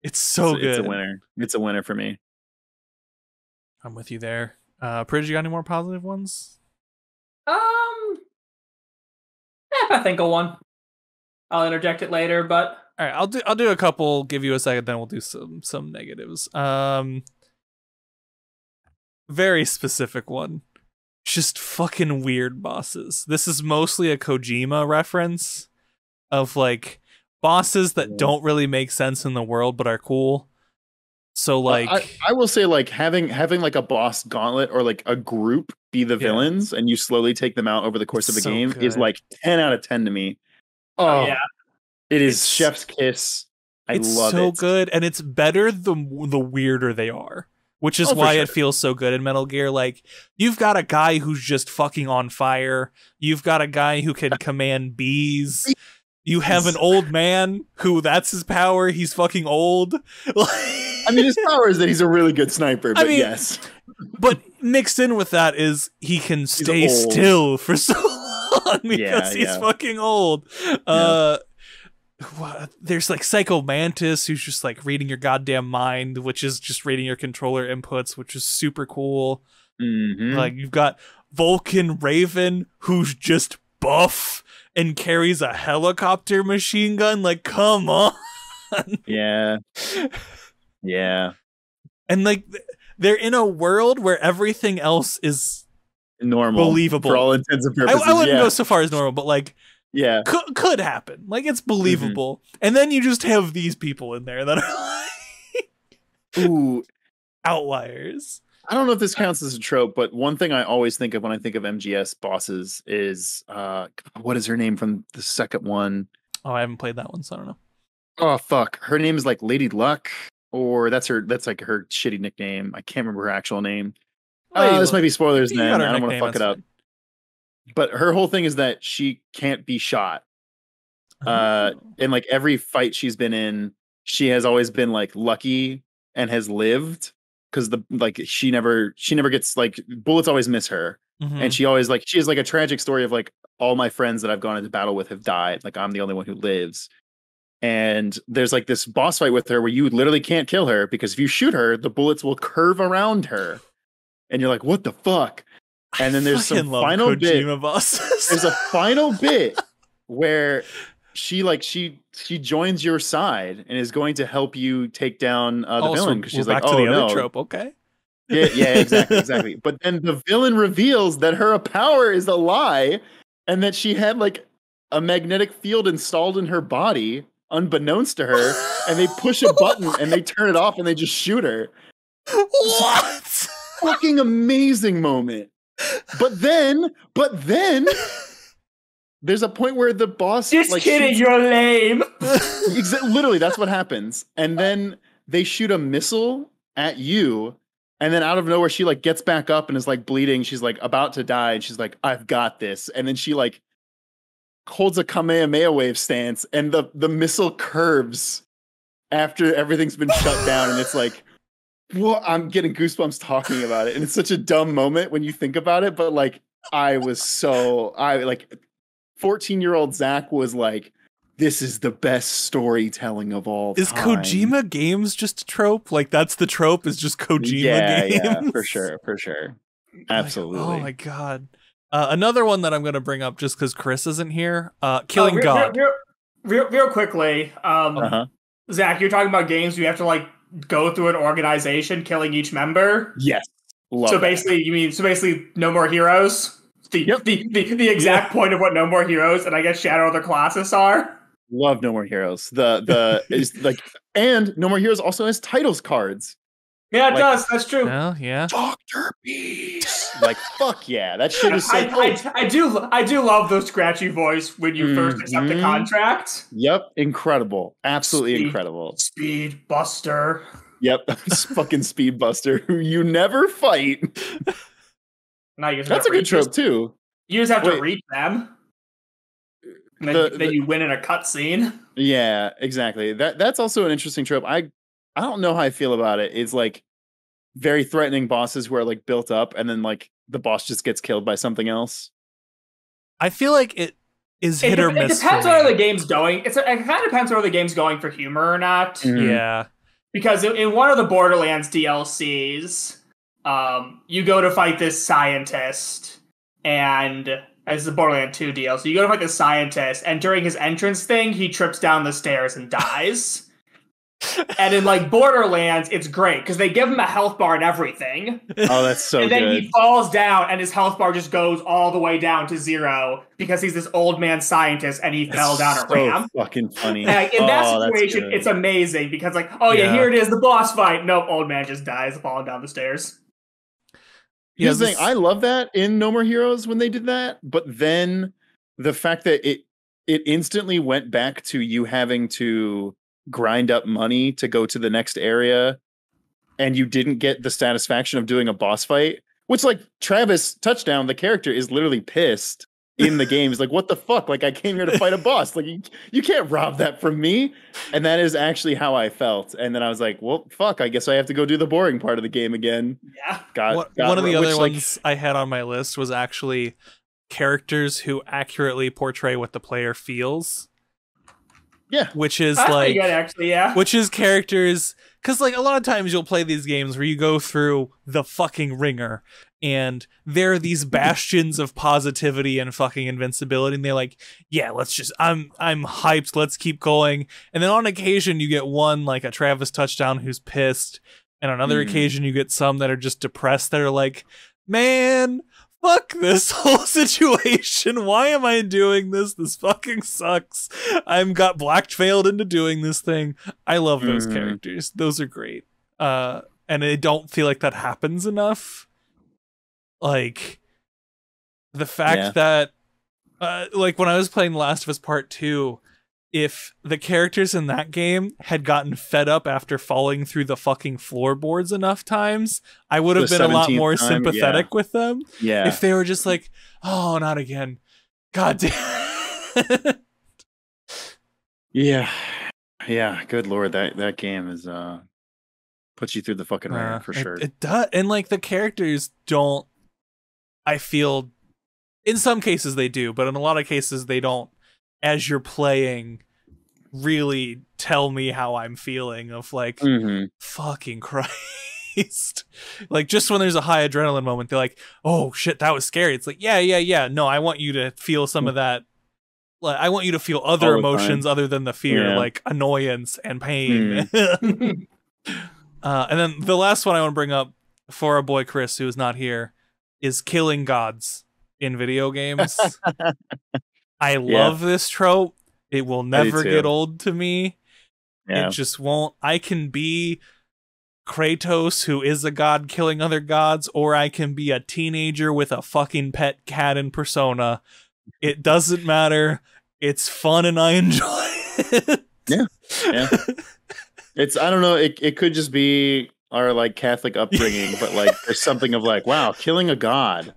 [SPEAKER 1] It's so good.
[SPEAKER 2] It's a winner. It's a winner for me.
[SPEAKER 1] I'm with you there. Prij, you got any more positive ones?
[SPEAKER 3] If I think of one, I'll interject it later. But
[SPEAKER 1] all right, I'll do a couple. Give you a second, then we'll do some negatives. Very specific one. Just fucking weird bosses. This is mostly a Kojima reference of like bosses that don't really make sense in the world but are cool. So like
[SPEAKER 2] I will say like having like a boss gauntlet or like a group be the villains and you slowly take them out over the course of the game is like 10 out of 10 to me. Oh yeah. It's chef's kiss. I love it. It's
[SPEAKER 1] so good, and it's better the weirder they are. which is why it feels so good in Metal Gear. Like, you've got a guy who's just fucking on fire. You've got a guy who can command bees. You have an old man who that's his power. He's fucking old.
[SPEAKER 2] I mean, his power is that he's a really good sniper, but yes.
[SPEAKER 1] But mixed in with that is he can stay still for so long because he's fucking old. There's like Psycho Mantis, who's just like reading your goddamn mind, which is just reading your controller inputs, which is super cool. Like, you've got Vulcan Raven, who's just buff and carries a helicopter machine gun. Like, come on.
[SPEAKER 2] Yeah.
[SPEAKER 1] And like, they're in a world where everything else is
[SPEAKER 2] normal,
[SPEAKER 1] believable
[SPEAKER 2] for all intents and purposes.
[SPEAKER 1] I wouldn't go so far as normal, but like,
[SPEAKER 2] yeah,
[SPEAKER 1] could happen. Like, it's believable. And then you just have these people in there that are like,
[SPEAKER 2] ooh,
[SPEAKER 1] outliers.
[SPEAKER 2] I don't know if this counts as a trope, but one thing I always think of when I think of MGS bosses is what is her name from the second one?
[SPEAKER 1] Oh, I haven't played that one, so I don't know.
[SPEAKER 2] Oh fuck, her name is like Lady Luck, or that's like her shitty nickname. I can't remember her actual name. This might be spoilers, man. I don't want to fuck it up. But her whole thing is that she can't be shot. In like every fight she's been in, she has always been like lucky and has lived, because she never gets, like, bullets always miss her. And she always, like, she has like a tragic story of like, all my friends that I've gone into battle with have died. Like, I'm the only one who lives. And there's like this boss fight with her where you literally can't kill her, because if you shoot her, the bullets will curve around her. And you're like, what the fuck? And then there's some final bit. There's a final bit where she joins your side and is going to help you take down the villain, because she's like,
[SPEAKER 1] oh no, other trope. Okay.
[SPEAKER 2] Yeah, exactly. But then the villain reveals that her power is a lie, and that she had like a magnetic field installed in her body, unbeknownst to her, and they push a button and they turn it off and they just shoot her.
[SPEAKER 1] What?
[SPEAKER 2] Fucking amazing moment. But then there's a point where the boss,
[SPEAKER 3] just
[SPEAKER 2] like,
[SPEAKER 3] kidding, you're lame.
[SPEAKER 2] Literally, that's what happens. And then they shoot a missile at you, and then out of nowhere she like gets back up and is like bleeding. She's like about to die, and she's like, I've got this. And then she like holds a Kamehameha wave stance, and the missile curves after everything's been shut down, and it's like, well, I'm getting goosebumps talking about it, and it's such a dumb moment when you think about it, but like, 14-year-old Zach was like, this is the best storytelling of all time.
[SPEAKER 1] Is Kojima Games just a trope? Like, that's the trope, is just Kojima Games?
[SPEAKER 2] Yeah, for sure. Absolutely.
[SPEAKER 1] Like, oh my god. Another one that I'm going to bring up just because Chris isn't here, Killing God.
[SPEAKER 3] Real quickly, Zach, you're talking about games where you have to like go through an organization killing each member.
[SPEAKER 2] Yes.
[SPEAKER 3] Basically, No More Heroes. The exact point of what No More Heroes and I guess Shadow Other Colossus are.
[SPEAKER 2] Love No More Heroes. The is like, and No More Heroes also has titles cards.
[SPEAKER 3] Yeah, it does. That's true.
[SPEAKER 1] Well, yeah.
[SPEAKER 2] Dr. Beast. Like, fuck yeah. That shit is so cool.
[SPEAKER 3] I do love the scratchy voice when you first accept the contract.
[SPEAKER 2] Yep. Incredible. Absolutely incredible.
[SPEAKER 3] Speed Buster.
[SPEAKER 2] Yep. Fucking Speed Buster, who you never fight.
[SPEAKER 3] No,
[SPEAKER 2] that's a good trope too.
[SPEAKER 3] You just have to reach them. And then you win in a cutscene.
[SPEAKER 2] Yeah, exactly. That's also an interesting trope. I don't know how I feel about it. It's like very threatening bosses who are like built up, and then like the boss just gets killed by something else.
[SPEAKER 1] I feel like it is hit or miss.
[SPEAKER 3] It depends where the game's going. It kind of depends where the game's going for humor or not.
[SPEAKER 1] Yeah.
[SPEAKER 3] Because in one of the Borderlands DLCs, you go to fight this scientist, and as the Borderlands 2 DLC, you go to fight this scientist, and during his entrance thing, he trips down the stairs and dies. And in like Borderlands, it's great because they give him a health bar and everything.
[SPEAKER 2] Oh, that's so good.
[SPEAKER 3] And then he falls down, and his health bar just goes all the way down to 0 because he's this old man scientist, and he fell down a ramp.
[SPEAKER 2] Fucking funny.
[SPEAKER 3] And, like, in that situation, it's amazing because like, oh yeah, here it is, the boss fight. Nope, old man just dies falling down the stairs.
[SPEAKER 2] Here's the thing, I love that in No More Heroes when they did that, but then the fact that it instantly went back to you having to grind up money to go to the next area and you didn't get the satisfaction of doing a boss fight, which like Travis Touchdown, the character, is literally pissed in the game. He's like, what the fuck? Like, I came here to fight a boss. Like, you can't rob that from me. And that is actually how I felt. And then I was like, well, fuck, I guess I have to go do the boring part of the game again.
[SPEAKER 3] Yeah.
[SPEAKER 1] One of the other ones I had on my list was actually characters who accurately portray what the player feels.
[SPEAKER 2] Yeah.
[SPEAKER 1] Which is
[SPEAKER 3] That's
[SPEAKER 1] like,
[SPEAKER 3] pretty good, actually, yeah.
[SPEAKER 1] which is characters, because like a lot of times you'll play these games where you go through the fucking ringer and there are these bastions of positivity and fucking invincibility, and they're like, yeah, let's just, I'm hyped, let's keep going. And then on occasion you get one like a Travis Touchdown who's pissed, and on another occasion you get some that are just depressed, that are like, man, fuck this whole situation. Why am I doing this? This fucking sucks. I'm got blackmailed into doing this thing. I love those characters. Those are great. And I don't feel like that happens enough. Like, the fact that, like, when I was playing Last of Us Part 2, if the characters in that game had gotten fed up after falling through the fucking floorboards enough times, I would have been a lot more sympathetic with them.
[SPEAKER 2] Yeah.
[SPEAKER 1] If they were just like, oh, not again. God damn.
[SPEAKER 2] Yeah. Yeah. Good Lord. That game is, puts you through the fucking ringer for sure.
[SPEAKER 1] It does. And like the characters don't, I feel, in some cases they do, but in a lot of cases they don't, as you're playing, really tell me how I'm feeling of like, fucking Christ. Like, just when there's a high adrenaline moment, they're like, oh shit, that was scary. It's like, yeah. No, I want you to feel some of that. Like, I want you to feel other emotions other than the fear, like annoyance and pain. And then the last one I want to bring up for our boy Chris, who is not here, is killing gods in video games. I love this trope. It will never get old to me. It just won't. I can be Kratos, who is a god killing other gods, or I can be a teenager with a fucking pet cat in Persona. It doesn't matter. It's fun and I enjoy it. Yeah.
[SPEAKER 2] It's, I don't know, it could just be our like Catholic upbringing, but like there's something of like, wow, killing a god.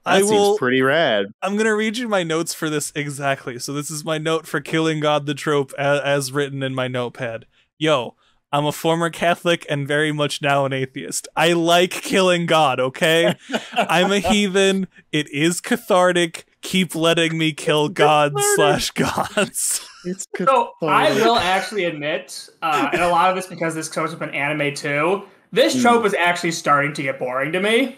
[SPEAKER 2] Seems pretty rad.
[SPEAKER 1] I'm gonna read you my notes for this exactly. So this is my note for killing God the trope as written in my notepad. Yo, I'm a former Catholic and very much now an atheist. I like killing God, okay? I'm a heathen. It is cathartic. Keep letting me kill gods/gods.
[SPEAKER 3] So I will actually admit, and a lot of this because this comes up in anime too, this trope is actually starting to get boring to me.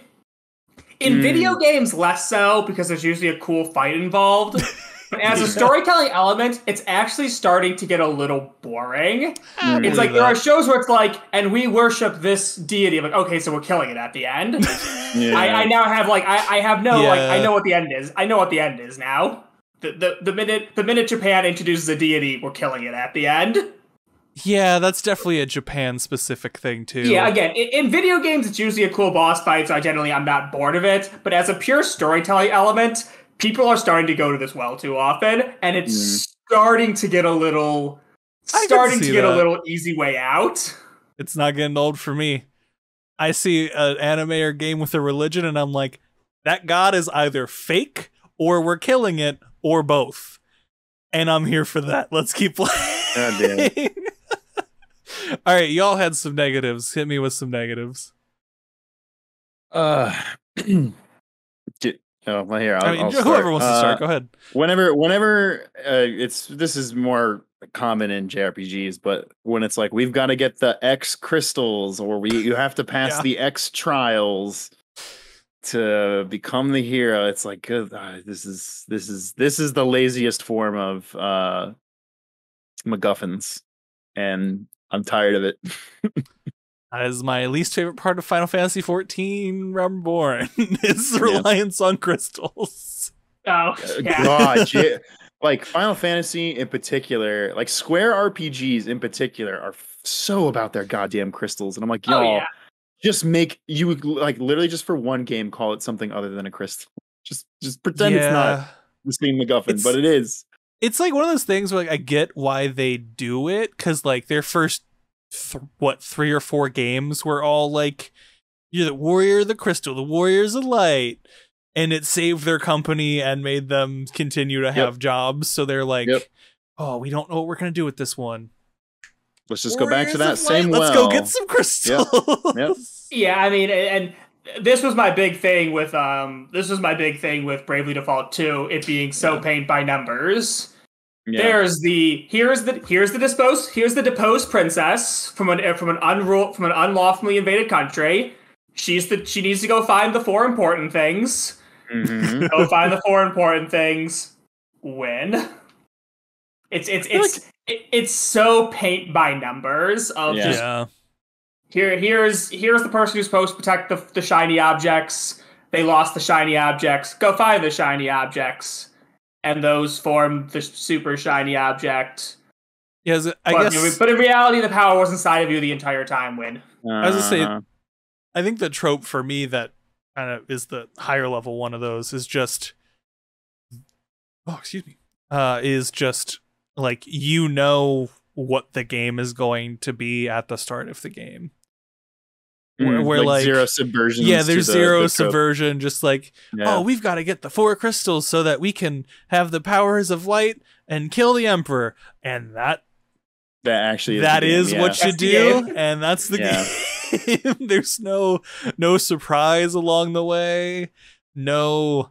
[SPEAKER 3] In video games, less so, because there's usually a cool fight involved. But as a storytelling element, it's actually starting to get a little boring. It's like there are shows where it's like, and we worship this deity. I'm like, okay, so we're killing it at the end. I now have like, I have no like, I know what the end is. I know what the end is now. The minute Japan introduces a deity, we're killing it at the end.
[SPEAKER 1] Yeah, that's definitely a Japan-specific thing, too.
[SPEAKER 3] Yeah, again, in video games, it's usually a cool boss fight, so I'm not bored of it. But as a pure storytelling element, people are starting to go to this well too often, and it's starting to get a little easy way out.
[SPEAKER 1] It's not getting old for me. I see an anime or game with a religion, and I'm like, that god is either fake, or we're killing it, or both. And I'm here for that. Let's keep playing.
[SPEAKER 2] God damn.
[SPEAKER 1] All right, y'all had some negatives. Hit me with some negatives.
[SPEAKER 2] Well, here, I'll
[SPEAKER 1] whoever
[SPEAKER 2] start.
[SPEAKER 1] wants to start, go ahead.
[SPEAKER 2] Whenever this is more common in JRPGs, but when it's like we've got to get the X crystals, or you have to pass the X trials to become the hero, it's like this is the laziest form of MacGuffins, and I'm tired of it.
[SPEAKER 1] That is my least favorite part of Final Fantasy XIV Reborn, is reliance on crystals.
[SPEAKER 3] Oh, yeah.
[SPEAKER 2] God, like Final Fantasy in particular, like Square RPGs in particular, are so about their goddamn crystals, and I'm like, y'all, just make you like literally just for one game call it something other than a crystal. Just pretend it's not the same MacGuffin, but it is.
[SPEAKER 1] It's like one of those things where like I get why they do it, because like their first 3 or 4 games were all like, you're the warrior of the crystal, the warriors of light, and it saved their company and made them continue to have jobs. So they're like, oh, we don't know what we're gonna do with this one.
[SPEAKER 2] Let's just go back to that same
[SPEAKER 1] well. Let's go get some crystals.
[SPEAKER 2] Yep.
[SPEAKER 3] Yeah, I mean, and this was my big thing with Bravely Default 2, it being so paint by numbers. Yeah. Here's the deposed princess from an unlawfully invaded country. She needs to go find the 4 important things. Mm-hmm. Go find the 4 important things. Win. It's so paint by numbers of just here's the person who's supposed to protect the shiny objects. They lost the shiny objects. Go find the shiny objects. And those form the super shiny object.
[SPEAKER 1] Yes, guess.
[SPEAKER 3] But in reality, the power was inside of you the entire time. Win.
[SPEAKER 1] I was gonna say, I think the trope for me that kind of is the higher level one of those is just, is just like, you know what the game is going to be at the start of the game. Where like
[SPEAKER 2] zero subversion.
[SPEAKER 1] Yeah, there's zero subversion. Just like, oh, we've got to get the 4 crystals so that we can have the powers of light and kill the emperor. And that
[SPEAKER 2] actually
[SPEAKER 1] is what you do, and that's the game. There's no surprise along the way. No,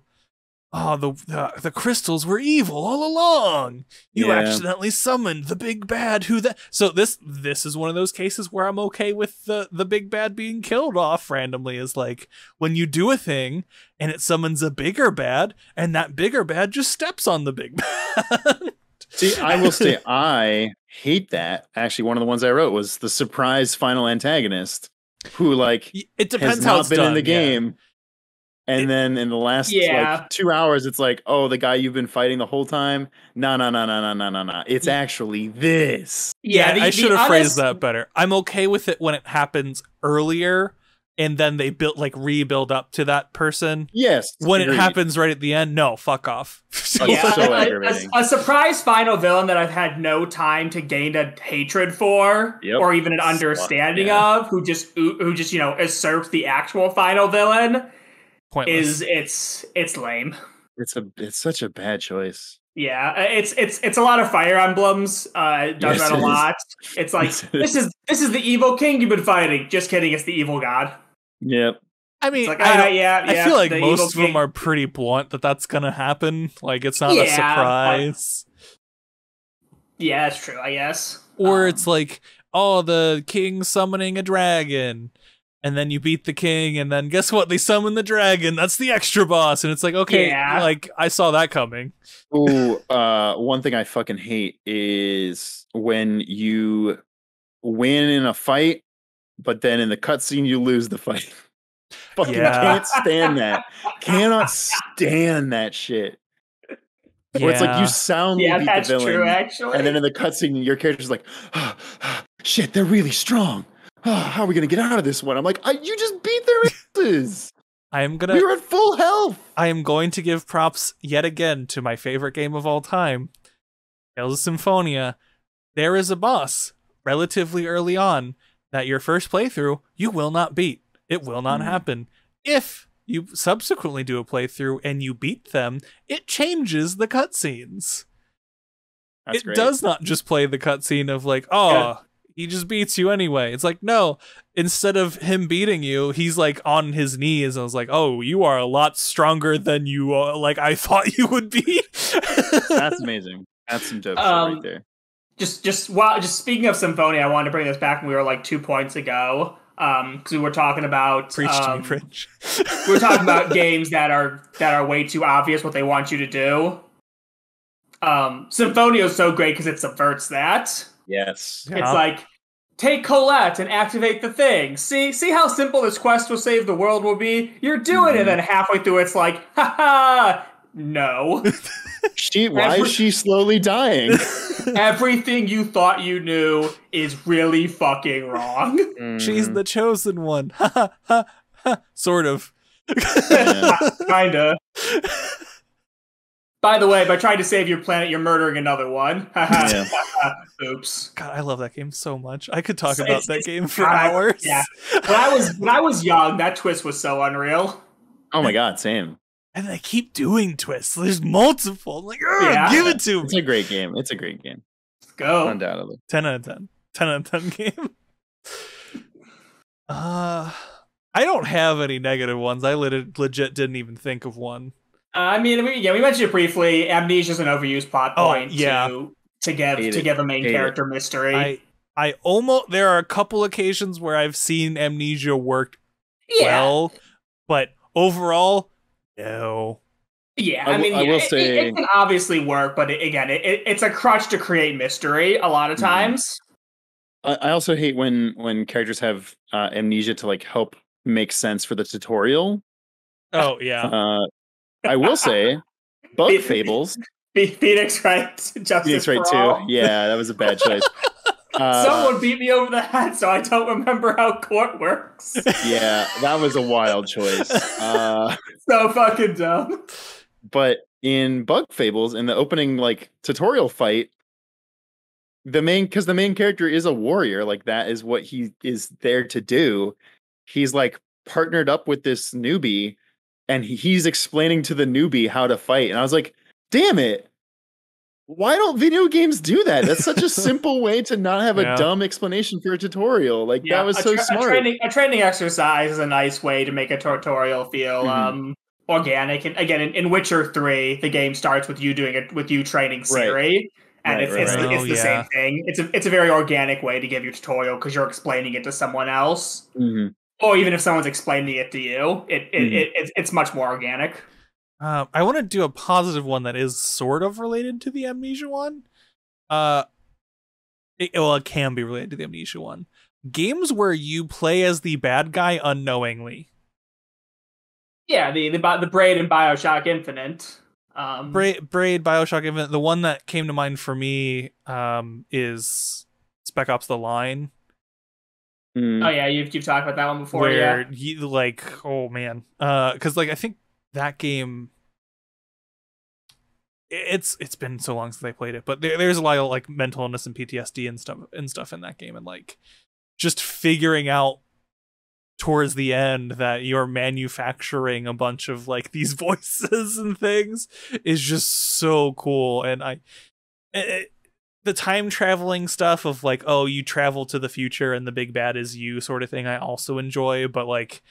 [SPEAKER 1] the crystals were evil all along. You accidentally summoned the big bad. So this is one of those cases where I'm okay with the big bad being killed off randomly. Is like when you do a thing and it summons a bigger bad, and that bigger bad just steps on the big bad.
[SPEAKER 2] See, I will say I hate that. Actually, one of the ones I wrote was the surprise final antagonist, who
[SPEAKER 1] it depends
[SPEAKER 2] has
[SPEAKER 1] how
[SPEAKER 2] not
[SPEAKER 1] it's
[SPEAKER 2] been
[SPEAKER 1] done,
[SPEAKER 2] in the game. And then in the last 2 hours, it's like, oh, the guy you've been fighting the whole time. No. It's actually this.
[SPEAKER 1] Yeah, I should have phrased that better. I'm okay with it when it happens earlier, and then they rebuild up to that person.
[SPEAKER 2] Yes.
[SPEAKER 1] When it happens right at the end, no, fuck off.
[SPEAKER 2] So aggravating.
[SPEAKER 3] A surprise final villain that I've had no time to gain a hatred for, or even an understanding of, who just usurps the actual final villain.
[SPEAKER 1] Pointless.
[SPEAKER 3] It's lame.
[SPEAKER 2] It's such a bad choice.
[SPEAKER 3] Yeah, it's a lot of Fire Emblems. It does that a lot. It's like this is the evil king you've been fighting. Just kidding, it's the evil god.
[SPEAKER 2] Yep.
[SPEAKER 1] I mean, I feel like most of them are pretty blunt that that's gonna happen. Like, it's not a surprise.
[SPEAKER 3] Yeah, that's true, I guess.
[SPEAKER 1] Or it's like, oh, the king summoning a dragon. And then you beat the king, and then guess what? They summon the dragon. That's the extra boss. And it's like, okay, I saw that coming.
[SPEAKER 2] Ooh, one thing I fucking hate is when you win in a fight, but then in the cutscene you lose the fight. Fucking can't stand that. Cannot stand that shit. Where it's like you soundly beat the villain,
[SPEAKER 3] true, actually.
[SPEAKER 2] And then in the cutscene, your character's like, shit, they're really strong. How are we going to get out of this one? I'm like, you just beat their asses. We were at full health.
[SPEAKER 1] I am going to give props yet again to my favorite game of all time, Tales of Symphonia. There is a boss relatively early on that your first playthrough you will not beat. It will not happen. If you subsequently do a playthrough and you beat them, it changes the cutscenes. It does not just play the cutscene of like, he just beats you anyway. It's like, no, instead of him beating you, he's like on his knees. And I was like, oh, you are a lot stronger than you I thought you would be.
[SPEAKER 2] That's amazing. That's some dope shit right there.
[SPEAKER 3] Just speaking of Symphonia, I wanted to bring this back when we were 2 points ago. Because we were talking about
[SPEAKER 1] Preach to me, Prij.
[SPEAKER 3] We were talking about games that are way too obvious what they want you to do. Symphonia is so great because it subverts that.
[SPEAKER 2] Yes.
[SPEAKER 3] It's like, take Colette and activate the thing. See how simple this quest will save the world will be? You're doing it, and then halfway through it's like, haha, no.
[SPEAKER 2] Why is she slowly dying?
[SPEAKER 3] Everything you thought you knew is really fucking wrong.
[SPEAKER 1] She's the chosen one. Ha ha ha. Sort of.
[SPEAKER 3] Kinda. By the way, by trying to save your planet, you're murdering another one.
[SPEAKER 2] Yeah.
[SPEAKER 3] Oops.
[SPEAKER 1] God, I love that game so much. I could talk about that game for
[SPEAKER 3] God,
[SPEAKER 1] hours.
[SPEAKER 3] Yeah. When I was young, that twist was so unreal.
[SPEAKER 2] Oh my god, same.
[SPEAKER 1] And they keep doing twists. There's multiple. I'm like,
[SPEAKER 3] Yeah.
[SPEAKER 1] give it to me.
[SPEAKER 2] It's a great game. It's a great game.
[SPEAKER 3] Let's go.
[SPEAKER 2] Undoubtedly.
[SPEAKER 1] 10 out of 10. 10 out of 10 game. I don't have any negative ones. I legit didn't even think of one.
[SPEAKER 3] I mean, we mentioned it briefly. Amnesia's an overused plot point to give a main character mystery.
[SPEAKER 1] I almost, there are a couple occasions where I've seen Amnesia work well, but overall, no.
[SPEAKER 3] Yeah, I mean, I will say it can obviously work, but it's a crutch to create mystery a lot of times.
[SPEAKER 2] I also hate when characters have amnesia to like help make sense for the tutorial.
[SPEAKER 1] Oh yeah.
[SPEAKER 2] I will say, Bug Fables.
[SPEAKER 3] Phoenix Wright, Justice
[SPEAKER 2] Phoenix Wright 2. Yeah, that was a bad choice.
[SPEAKER 3] Someone beat me over the head, so I don't remember how court works.
[SPEAKER 2] Yeah, that was a wild choice.
[SPEAKER 3] So fucking dumb.
[SPEAKER 2] But in Bug Fables, in the opening like tutorial fight, the main character is a warrior, like that is what he is there to do. He's like partnered up with this newbie, and he's explaining to the newbie how to fight. And I was like, damn it. Why don't video games do that? That's such a simple way to not have a dumb explanation for a tutorial. Like that was so smart.
[SPEAKER 3] A training exercise is a nice way to make a tutorial feel organic. And again, in Witcher 3, the game starts with you doing it with you training Ciri, and it's the same thing. It's a very organic way to give your tutorial because you're explaining it to someone else, or even if someone's explaining it to you, it's much more organic.
[SPEAKER 1] I want to do a positive one that is sort of related to the Amnesia one. It can be related to the Amnesia one. Games where you play as the bad guy unknowingly.
[SPEAKER 3] Yeah, the Braid and BioShock Infinite.
[SPEAKER 1] Braid, BioShock Infinite. The one that came to mind for me is Spec Ops: The Line.
[SPEAKER 3] Oh yeah, you've talked about that one before.
[SPEAKER 1] Where you like, oh man, because like I think that game, it's been so long since I played it, but there's a lot of like mental illness and PTSD and stuff in that game, and like just figuring out towards the end that you're manufacturing a bunch of like these voices and things is just so cool. And the time traveling stuff of like, oh, you travel to the future and the big bad is you sort of thing, I also enjoy, but like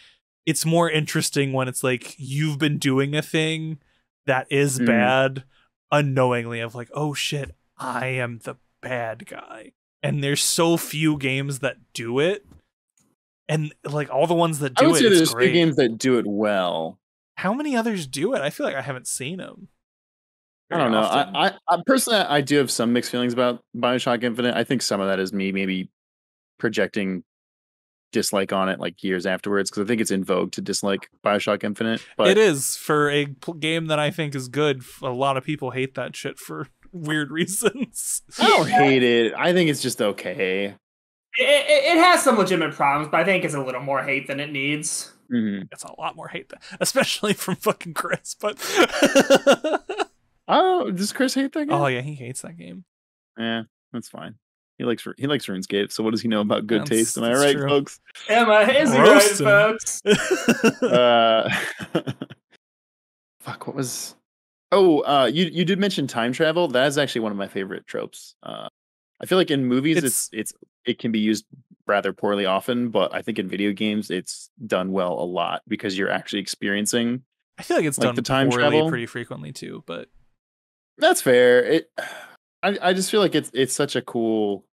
[SPEAKER 1] it's more interesting when it's like you've been doing a thing that is bad unknowingly, of like, oh shit, I am the bad guy. And there's so few games that do it. And like all the ones that do it, I would say there's
[SPEAKER 2] few games that do it well.
[SPEAKER 1] How many others do it? I feel like I haven't seen them.
[SPEAKER 2] I don't know. I personally, I do have some mixed feelings about BioShock Infinite. I think some of that is me maybe projecting dislike on it like years afterwards, because I think it's in vogue to dislike BioShock Infinite. But
[SPEAKER 1] it is for a game that I think is good. A lot of people hate that shit for weird reasons.
[SPEAKER 2] I don't hate it. I think it's just okay.
[SPEAKER 3] It has some legitimate problems, but I think it's a little more hate than it needs.
[SPEAKER 1] It's a lot more hate, especially from fucking Chris. But
[SPEAKER 2] oh, does Chris hate that game?
[SPEAKER 1] Oh yeah, he hates that game.
[SPEAKER 2] Yeah, that's fine. He likes RuneScape, so what does he know about good taste? Am I right,
[SPEAKER 1] true.
[SPEAKER 2] folks?
[SPEAKER 3] Is he right, folks?
[SPEAKER 2] Fuck, what was? Oh, you did mention time travel. That is actually one of my favorite tropes. I feel like in movies it can be used rather poorly often, but I think in video games it's done well a lot because you're actually experiencing.
[SPEAKER 1] I feel like it's done
[SPEAKER 2] the time
[SPEAKER 1] poorly
[SPEAKER 2] travel
[SPEAKER 1] pretty frequently too, but
[SPEAKER 2] that's fair. I just feel like it's such a cool.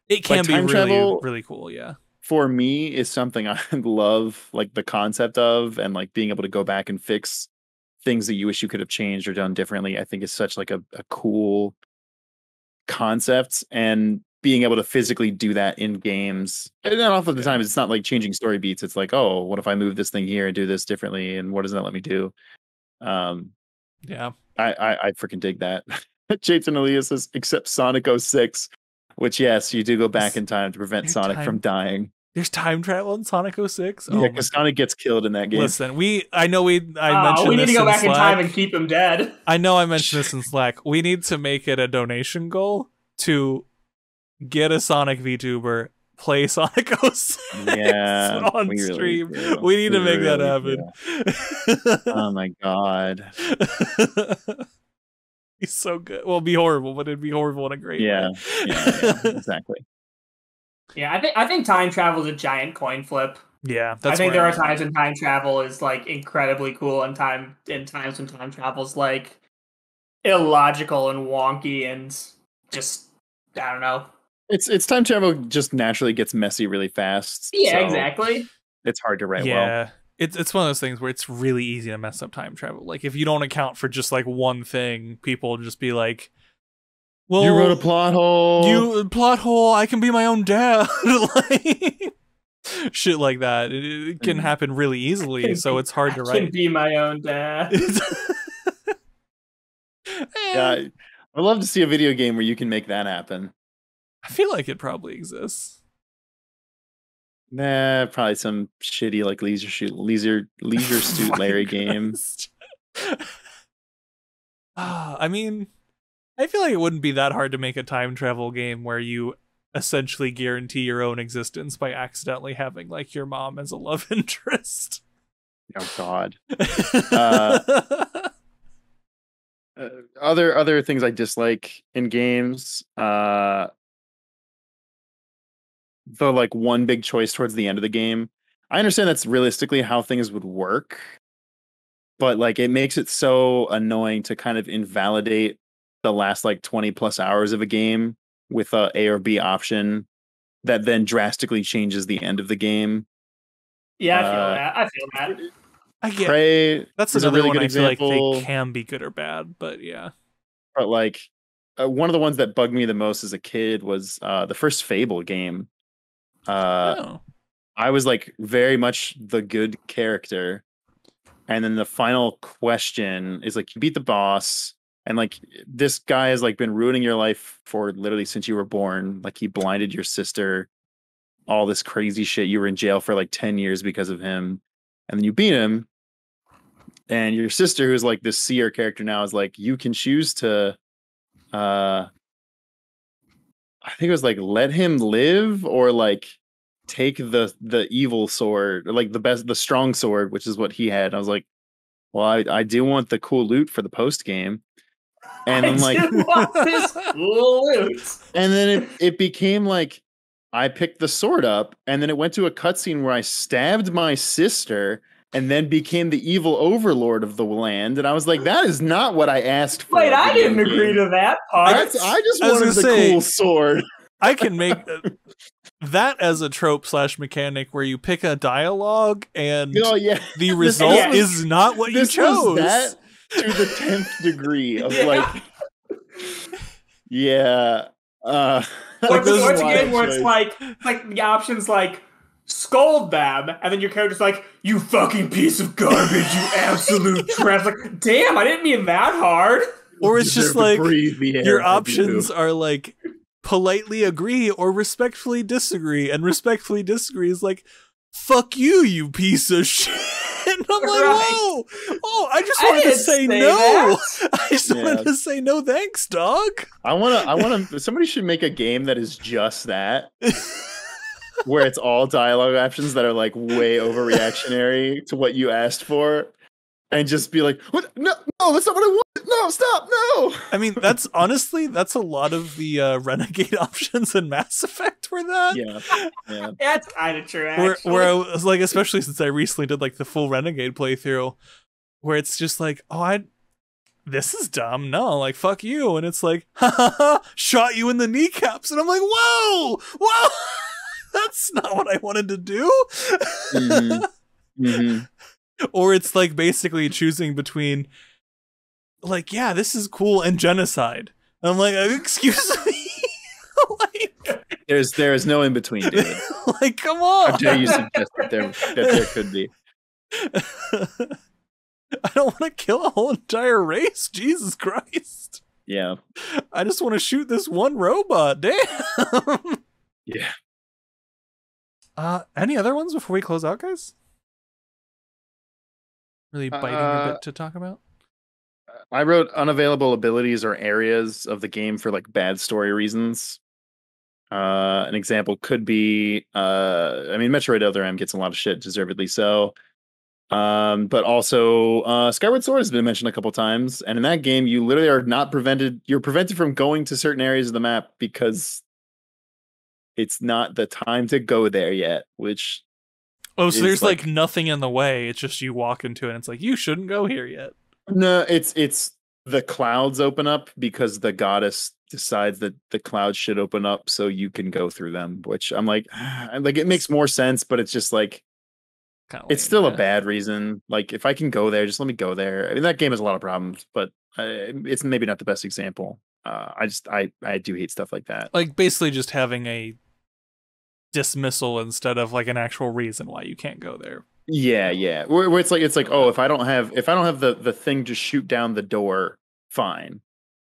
[SPEAKER 1] It can be really
[SPEAKER 2] travel,
[SPEAKER 1] really cool, yeah.
[SPEAKER 2] For me, is something I love, like the concept of, and like being able to go back and fix things that you wish you could have changed or done differently. I think is such like a cool concept, and being able to physically do that in games. And then often the time it's not like changing story beats. It's like, oh, what if I move this thing here and do this differently, and what does that let me do?
[SPEAKER 1] Yeah,
[SPEAKER 2] I freaking dig that. Jason Elias says, except Sonic 06, which yes, you do go back in time to prevent Sonic from dying.
[SPEAKER 1] There's time travel in Sonic 06?
[SPEAKER 2] Yeah, because Sonic gets killed in that game.
[SPEAKER 1] Listen, I mentioned
[SPEAKER 3] we need
[SPEAKER 1] this
[SPEAKER 3] to go
[SPEAKER 1] in
[SPEAKER 3] back in
[SPEAKER 1] Slack.
[SPEAKER 3] time and keep him dead.
[SPEAKER 1] I know I mentioned this in Slack. We need to make it a donation goal to get a Sonic VTuber, play Sonic 06 on stream. Really we need to make that happen.
[SPEAKER 2] Oh my god.
[SPEAKER 1] He's so good. Well, it'd be horrible, but it'd be horrible in a great way.
[SPEAKER 2] Yeah, exactly.
[SPEAKER 3] Yeah, I think time travel is a giant coin flip.
[SPEAKER 1] Yeah,
[SPEAKER 3] I think there are times when time travel is like incredibly cool, and times when time travel is like illogical and wonky and just I don't know.
[SPEAKER 2] It's time travel just naturally gets messy really fast.
[SPEAKER 3] Yeah,
[SPEAKER 2] so
[SPEAKER 3] exactly.
[SPEAKER 2] It's hard to write well.
[SPEAKER 1] Yeah. It's one of those things where it's really easy to mess up time travel. Like if you don't account for just like one thing, people will just be like, well,
[SPEAKER 2] you wrote a plot hole.
[SPEAKER 1] I can be my own dad. Like, shit like that. It can happen really easily, so it's hard to write. I
[SPEAKER 3] can be my own dad.
[SPEAKER 2] Yeah, I'd love to see a video game where you can make that happen.
[SPEAKER 1] I feel like it probably exists.
[SPEAKER 2] Nah, probably some shitty like Leisure Suit Larry game.
[SPEAKER 1] I mean, I feel like it wouldn't be that hard to make a time travel game where you essentially guarantee your own existence by accidentally having like your mom as a love interest.
[SPEAKER 2] Oh God. Other things I dislike in games. The like one big choice towards the end of the game. I understand that's realistically how things would work, but like it makes it so annoying to kind of invalidate the last like 20 plus hours of a game with a A or B option that then drastically changes the end of the game.
[SPEAKER 3] Yeah, I feel that.
[SPEAKER 1] I get
[SPEAKER 2] Prey.
[SPEAKER 1] That's another really one I feel like they can be good or bad, but yeah.
[SPEAKER 2] But like one of the ones that bugged me the most as a kid was the first Fable game. I was like very much the good character, and then the final question is like you beat the boss, and like this guy has like been ruining your life for literally since you were born. Like he blinded your sister, all this crazy shit. You were in jail for like 10 years because of him, and then you beat him, and your sister, who's like this seer character now, is like you can choose to I think it was like let him live or like take the evil sword or like the strong sword, which is what he had. I was like, well, I do want the cool loot for the post game, and I'm like,
[SPEAKER 3] want this cool loot.
[SPEAKER 2] And then it became like I picked the sword up, and then it went to a cutscene where I stabbed my sister. And then became the evil overlord of the land, and I was like, "That is not what I asked for."
[SPEAKER 3] Wait, I didn't agree to that part.
[SPEAKER 2] I just wanted the cool sword.
[SPEAKER 1] I can make that as a trope / mechanic where you pick a dialogue and the result is not what you chose.
[SPEAKER 2] Was that to the 10th degree of like,
[SPEAKER 3] Or it's a game where it's like the options like. Scold them, and then your character's like, "You fucking piece of garbage, you absolute trash!" Like, damn, I didn't mean that hard.
[SPEAKER 1] Or it's just like your options are like politely agree or respectfully disagree, and respectfully disagree is like, "Fuck you, you piece of shit." And I'm like, whoa, oh, I just wanted to say no. I just wanted to say no, thanks, dog.
[SPEAKER 2] I want to. Somebody should make a game that is just that. Where it's all dialogue options that are like way overreactionary to what you asked for, and just be like, "What? No, that's not what I want. No, stop, no."
[SPEAKER 1] I mean, that's a lot of the Renegade options in Mass Effect were that.
[SPEAKER 2] Yeah,
[SPEAKER 3] that's kind of true. Actually.
[SPEAKER 1] Where I was like, especially since I recently did like the full Renegade playthrough, where it's just like, this is dumb. No, like fuck you, and it's like, ha ha ha, shot you in the kneecaps, and I'm like, whoa. That's not what I wanted to do. Or it's like basically choosing between like, yeah, this is cool and genocide. And I'm like, excuse me.
[SPEAKER 2] Like, there is no in between, dude.
[SPEAKER 1] Like, come on.
[SPEAKER 2] How dare you suggest that there could be?
[SPEAKER 1] I don't want to kill a whole entire race. Jesus Christ.
[SPEAKER 2] Yeah.
[SPEAKER 1] I just want to shoot this one robot. Damn.
[SPEAKER 2] Yeah.
[SPEAKER 1] Any other ones before we close out, guys? Really biting your bit to talk about?
[SPEAKER 2] I wrote unavailable abilities or areas of the game for like bad story reasons. An example could be, I mean, Metroid Other M gets a lot of shit, deservedly so. But also, Skyward Sword has been mentioned a couple times, and in that game, you literally are not prevented. You're prevented from going to certain areas of the map because it's not the time to go there yet. Which
[SPEAKER 1] so there's like nothing in the way. It's just you walk into it, and it's like you shouldn't go here yet.
[SPEAKER 2] No, it's the clouds open up because the goddess decides that the clouds should open up so you can go through them. Which I'm like it makes more sense, but it's just like. It's still a bad reason. Like, if I can go there, just let me go there. I mean, that game has a lot of problems, but it's maybe not the best example. I do hate stuff like that.
[SPEAKER 1] Like, basically just having a dismissal instead of like an actual reason why you can't go there.
[SPEAKER 2] Yeah. Where it's like, oh, if I don't have the thing to shoot down the door, fine.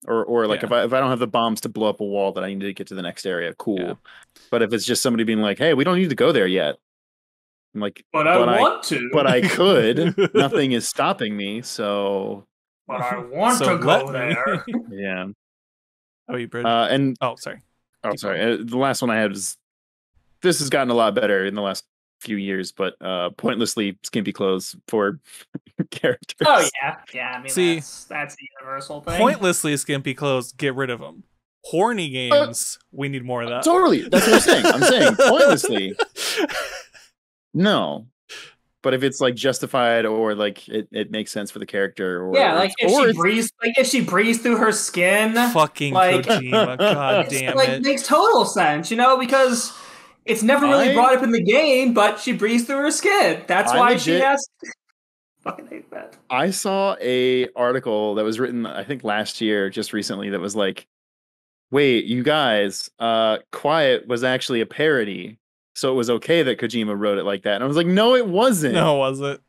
[SPEAKER 2] Or like if I don't have the bombs to blow up a wall that I need to get to the next area, cool. Yeah. But if it's just somebody being like, hey, we don't need to go there yet. I'm like,
[SPEAKER 3] but I want to.
[SPEAKER 2] But I could. Nothing is stopping me, so.
[SPEAKER 3] But I want to go there.
[SPEAKER 2] Yeah.
[SPEAKER 1] Oh, you Bridge?
[SPEAKER 2] Sorry. The last one I had was. This has gotten a lot better in the last few years, but pointlessly skimpy clothes for characters.
[SPEAKER 3] Oh yeah. I mean,
[SPEAKER 1] see,
[SPEAKER 3] that's the universal thing.
[SPEAKER 1] Pointlessly skimpy clothes, get rid of them. Horny games, we need more of that.
[SPEAKER 2] Totally. That's what I'm saying. I'm saying pointlessly. No, but if it's like justified or like it makes sense for the character, or
[SPEAKER 3] like if she breathes through her skin,
[SPEAKER 1] fucking like, Kojima, god damn
[SPEAKER 3] it, makes total sense, because it's never really brought up in the game, but she breathes through her skin. That's why she has. Fucking hate that.
[SPEAKER 2] I saw a article that was written, I think last year, just recently, that was like, wait, you guys, Quiet was actually a parody. So it was okay that Kojima wrote it like that. And I was like, no, it wasn't.
[SPEAKER 1] No, was it?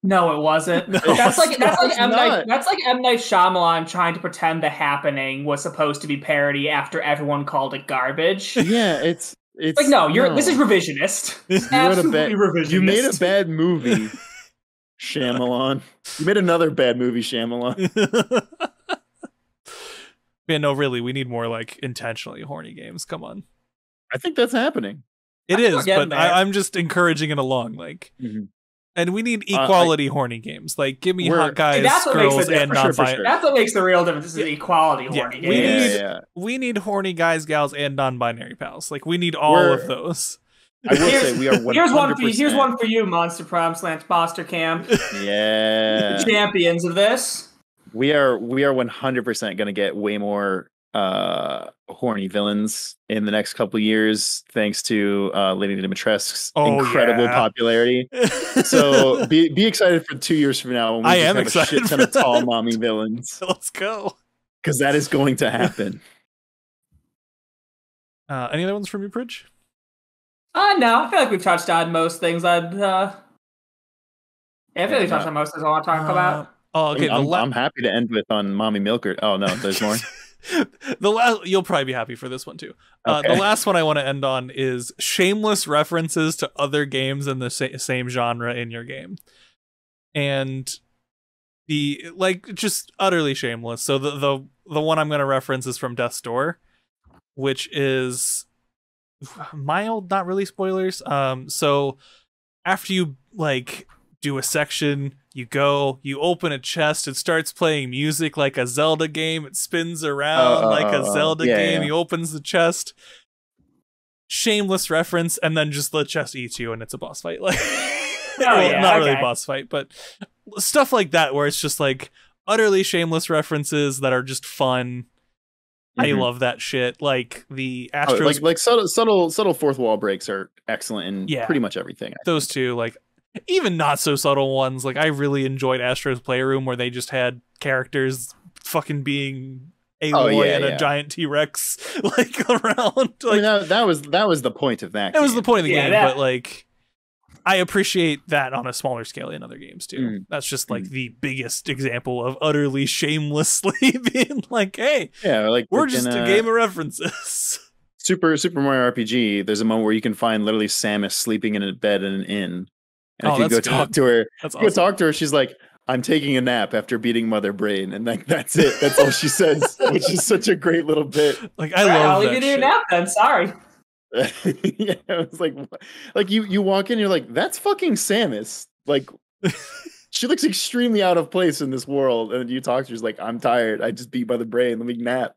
[SPEAKER 3] No, it wasn't.
[SPEAKER 1] No,
[SPEAKER 3] that's like M. Night Shyamalan trying to pretend The Happening was supposed to be parody after everyone called it garbage.
[SPEAKER 2] Yeah, it's
[SPEAKER 3] like this is revisionist. It's absolutely revisionist.
[SPEAKER 2] You made a bad movie, Shyamalan. You made another bad movie, Shyamalan.
[SPEAKER 1] Yeah, no, really, we need more like intentionally horny games. Come on.
[SPEAKER 2] I think that's happening.
[SPEAKER 1] It is, but I'm just encouraging it along, like, and we need equality horny games. Like, give me hot guys, girls, and non-binary.
[SPEAKER 3] That's what makes the real difference. This is equality horny games.
[SPEAKER 1] We need horny guys, gals, and non-binary pals. Like, we need all of those.
[SPEAKER 2] I will say we are 100%.
[SPEAKER 3] Here's one for you, Monster Prom / Foster Camp.
[SPEAKER 2] Yeah,
[SPEAKER 3] the champions of this.
[SPEAKER 2] We are 100% going to get way more horny villains in the next couple of years, thanks to Lady Dimitrescu's incredible popularity. So be excited for 2 years from now when we have a shit ton of tall mommy villains.
[SPEAKER 1] Let's go,
[SPEAKER 2] because that is going to happen.
[SPEAKER 1] Any other ones from you, Prij?
[SPEAKER 3] No, I feel like we've touched on most things. I feel like we've touched on most things I want to talk about.
[SPEAKER 1] Okay,
[SPEAKER 2] I'm happy to end with on Mommy Milker. Oh no, there's more.
[SPEAKER 1] The last, you'll probably be happy for this one too. The last one I want to end on is shameless references to other games in the same genre in your game, and just utterly shameless. So the one I'm going to reference is from Death's Door, which is mild, not really spoilers. So after you do a section, you open a chest, it starts playing music like a Zelda game, it spins around like a Zelda game. He opens the chest, shameless reference, and then just the chest eats you and it's a boss fight. Like not really a boss fight, but stuff like that where it's just like utterly shameless references that are just fun. I love that shit. Like the Astros,
[SPEAKER 2] like subtle fourth wall breaks are excellent in pretty much everything.
[SPEAKER 1] Those two, like even not so subtle ones. Like I really enjoyed Astro's Playroom where they just had characters fucking being Aloy and a giant T-Rex around.
[SPEAKER 2] I mean, that was the point of that.
[SPEAKER 1] That was the point of the game, but like I appreciate that on a smaller scale in other games too. That's just like the biggest example of utterly shamelessly being like, hey, we're just a game of references.
[SPEAKER 2] Super Mario RPG, there's a moment where you can find literally Samus sleeping in a bed in an inn. And if
[SPEAKER 1] Oh,
[SPEAKER 2] you go
[SPEAKER 1] that's
[SPEAKER 2] talk
[SPEAKER 1] good.
[SPEAKER 2] to her,
[SPEAKER 1] That's
[SPEAKER 2] you go
[SPEAKER 1] awesome.
[SPEAKER 2] talk to her, she's like, I'm taking a nap after beating Mother Brain, and that's it. That's all she says, which is such a great little bit.
[SPEAKER 1] Like, I
[SPEAKER 3] All right,
[SPEAKER 1] love
[SPEAKER 3] I'll leave
[SPEAKER 1] that
[SPEAKER 3] you to your
[SPEAKER 1] shit.
[SPEAKER 3] nap then. Sorry.
[SPEAKER 2] Yeah, it's like you walk in, you're like, that's fucking Samus. Like, she looks extremely out of place in this world, and you talk to her, she's like, I'm tired. I just beat Mother Brain. Let me nap.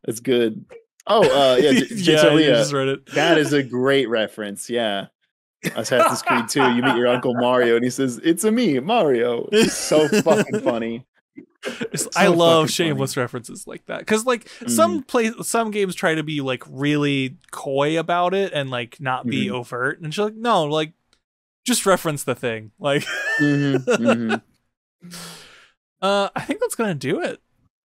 [SPEAKER 2] That's good. Oh, yeah,
[SPEAKER 1] Yeah, you just read it.
[SPEAKER 2] That is a great reference. Yeah. Assassin's Creed 2, you meet your Uncle Mario, and he says, "It's a me, Mario." It's so fucking funny.
[SPEAKER 1] I love shameless references like that, because like some games try to be like really coy about it and like not be overt, and she's like, no, like just reference the thing. Like, I think that's gonna do it.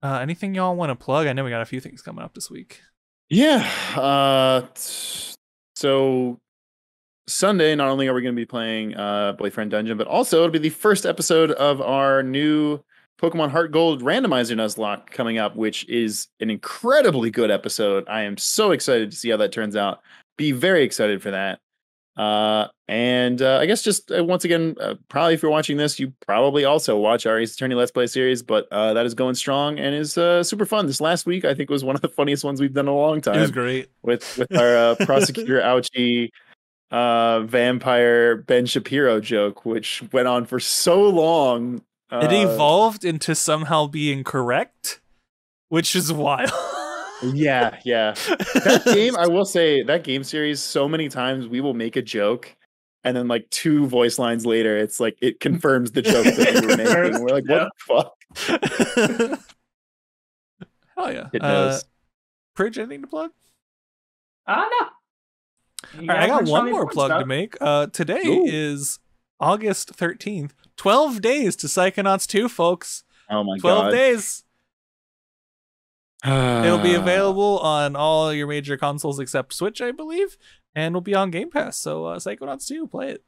[SPEAKER 1] Anything y'all want to plug? I know we got a few things coming up this week.
[SPEAKER 2] Yeah. So Sunday, not only are we going to be playing Boyfriend Dungeon, but also it'll be the first episode of our new Pokemon Heart Gold randomizer Nuzlocke coming up, which is an incredibly good episode. I am so excited to see how that turns out. Be very excited for that. And I guess just once again, probably if you're watching this, you probably also watch our Ace Attorney Let's Play series, but that is going strong and is super fun. This last week, I think, was one of the funniest ones we've done in a long time.
[SPEAKER 1] It was great.
[SPEAKER 2] With our Prosecutor Ouchie vampire Ben Shapiro joke, which went on for so long.
[SPEAKER 1] It evolved into somehow being correct, which is wild.
[SPEAKER 2] Yeah. That game, I will say, that game series, so many times we will make a joke, and then like 2 voice lines later, it's like it confirms the joke that we were making. We're like, what the fuck?
[SPEAKER 1] Hell yeah.
[SPEAKER 2] It knows.
[SPEAKER 1] Prij, anything to plug?
[SPEAKER 3] No.
[SPEAKER 1] Right, I got one more plug to make. Today is August 13th. 12 days to Psychonauts 2, folks.
[SPEAKER 2] Oh my
[SPEAKER 1] 12
[SPEAKER 2] god.
[SPEAKER 1] 12 days. It'll be available on all your major consoles except Switch, I believe, and will be on Game Pass. So Psychonauts 2, play it.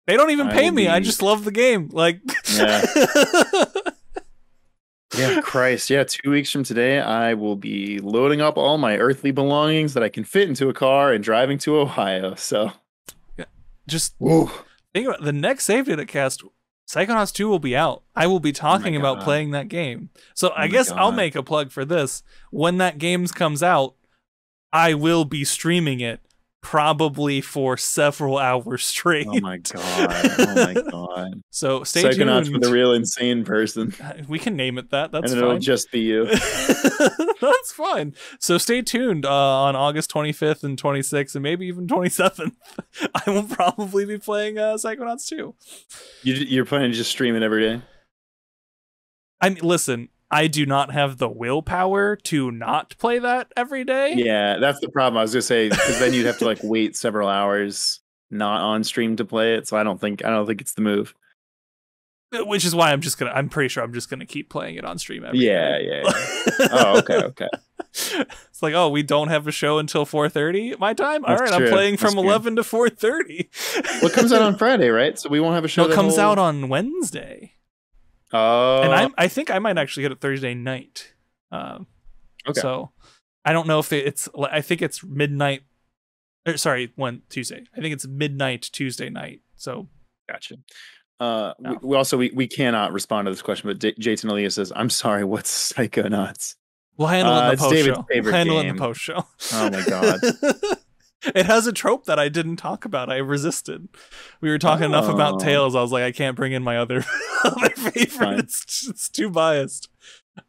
[SPEAKER 1] They don't even pay me. I just love the game. Like,
[SPEAKER 2] yeah. Yeah, Christ. Yeah, 2 weeks from today, I will be loading up all my earthly belongings that I can fit into a car and driving to Ohio. So,
[SPEAKER 1] yeah, just
[SPEAKER 2] woo.
[SPEAKER 1] Think about the next Save Data Cast. Psychonauts 2 will be out. I will be talking about playing that game. So I guess I'll make a plug for this. When that game comes out, I will be streaming it, probably for several hours straight.
[SPEAKER 2] Oh my god.
[SPEAKER 1] So stay
[SPEAKER 2] Psychonauts
[SPEAKER 1] tuned.
[SPEAKER 2] for the real insane person.
[SPEAKER 1] We can name it that. That's
[SPEAKER 2] and
[SPEAKER 1] fine.
[SPEAKER 2] It'll just be you.
[SPEAKER 1] That's fine. So stay tuned on August 25th and 26th and maybe even 27th. I will probably be playing Psychonauts 2.
[SPEAKER 2] You're planning to just stream it every day?
[SPEAKER 1] I mean, listen, I do not have the willpower to not play that every day.
[SPEAKER 2] Yeah, that's the problem. I was gonna say, because then you'd have to like wait several hours not on stream to play it. So I don't think it's the move.
[SPEAKER 1] Which is why I'm pretty sure I'm just gonna keep playing it on stream every day.
[SPEAKER 2] Yeah. Oh, okay.
[SPEAKER 1] It's like, oh, we don't have a show until 4:30 my time. All right,
[SPEAKER 2] true.
[SPEAKER 1] I'm playing from 11 to 4:30.
[SPEAKER 2] Well, it comes out on Friday, right? So we won't have a show.
[SPEAKER 1] No, it comes out on Wednesday.
[SPEAKER 2] Oh,
[SPEAKER 1] and I think I might actually get it Thursday night.
[SPEAKER 2] Okay.
[SPEAKER 1] So I don't know if it's. I think it's midnight. Tuesday. I think it's midnight Tuesday night. So
[SPEAKER 2] gotcha. We cannot respond to this question, but Jason Aaliyah says, "I'm sorry. What's Psychonauts?"
[SPEAKER 1] We'll handle it in the post show.
[SPEAKER 2] We'll
[SPEAKER 1] handle it in the post show.
[SPEAKER 2] Oh my god.
[SPEAKER 1] It has a trope that I didn't talk about. I resisted. We were talking enough about Tales. I was like, I can't bring in my other favorites. It's too biased.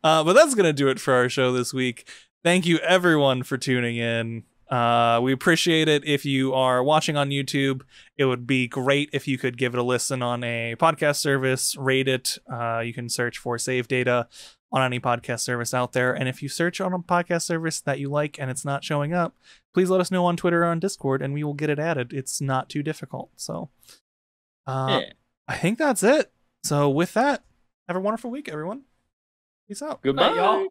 [SPEAKER 1] But that's going to do it for our show this week. Thank you, everyone, for tuning in. We appreciate it. If you are watching on YouTube, it would be great if you could give it a listen on a podcast service, rate it. You can search for Save Data on any podcast service out there. And if you search on a podcast service that you like and it's not showing up, please let us know on Twitter or on Discord and we will get it added. It's not too difficult. So I think that's it. So with that, have a wonderful week, everyone. Peace out.
[SPEAKER 2] Goodbye, y'all.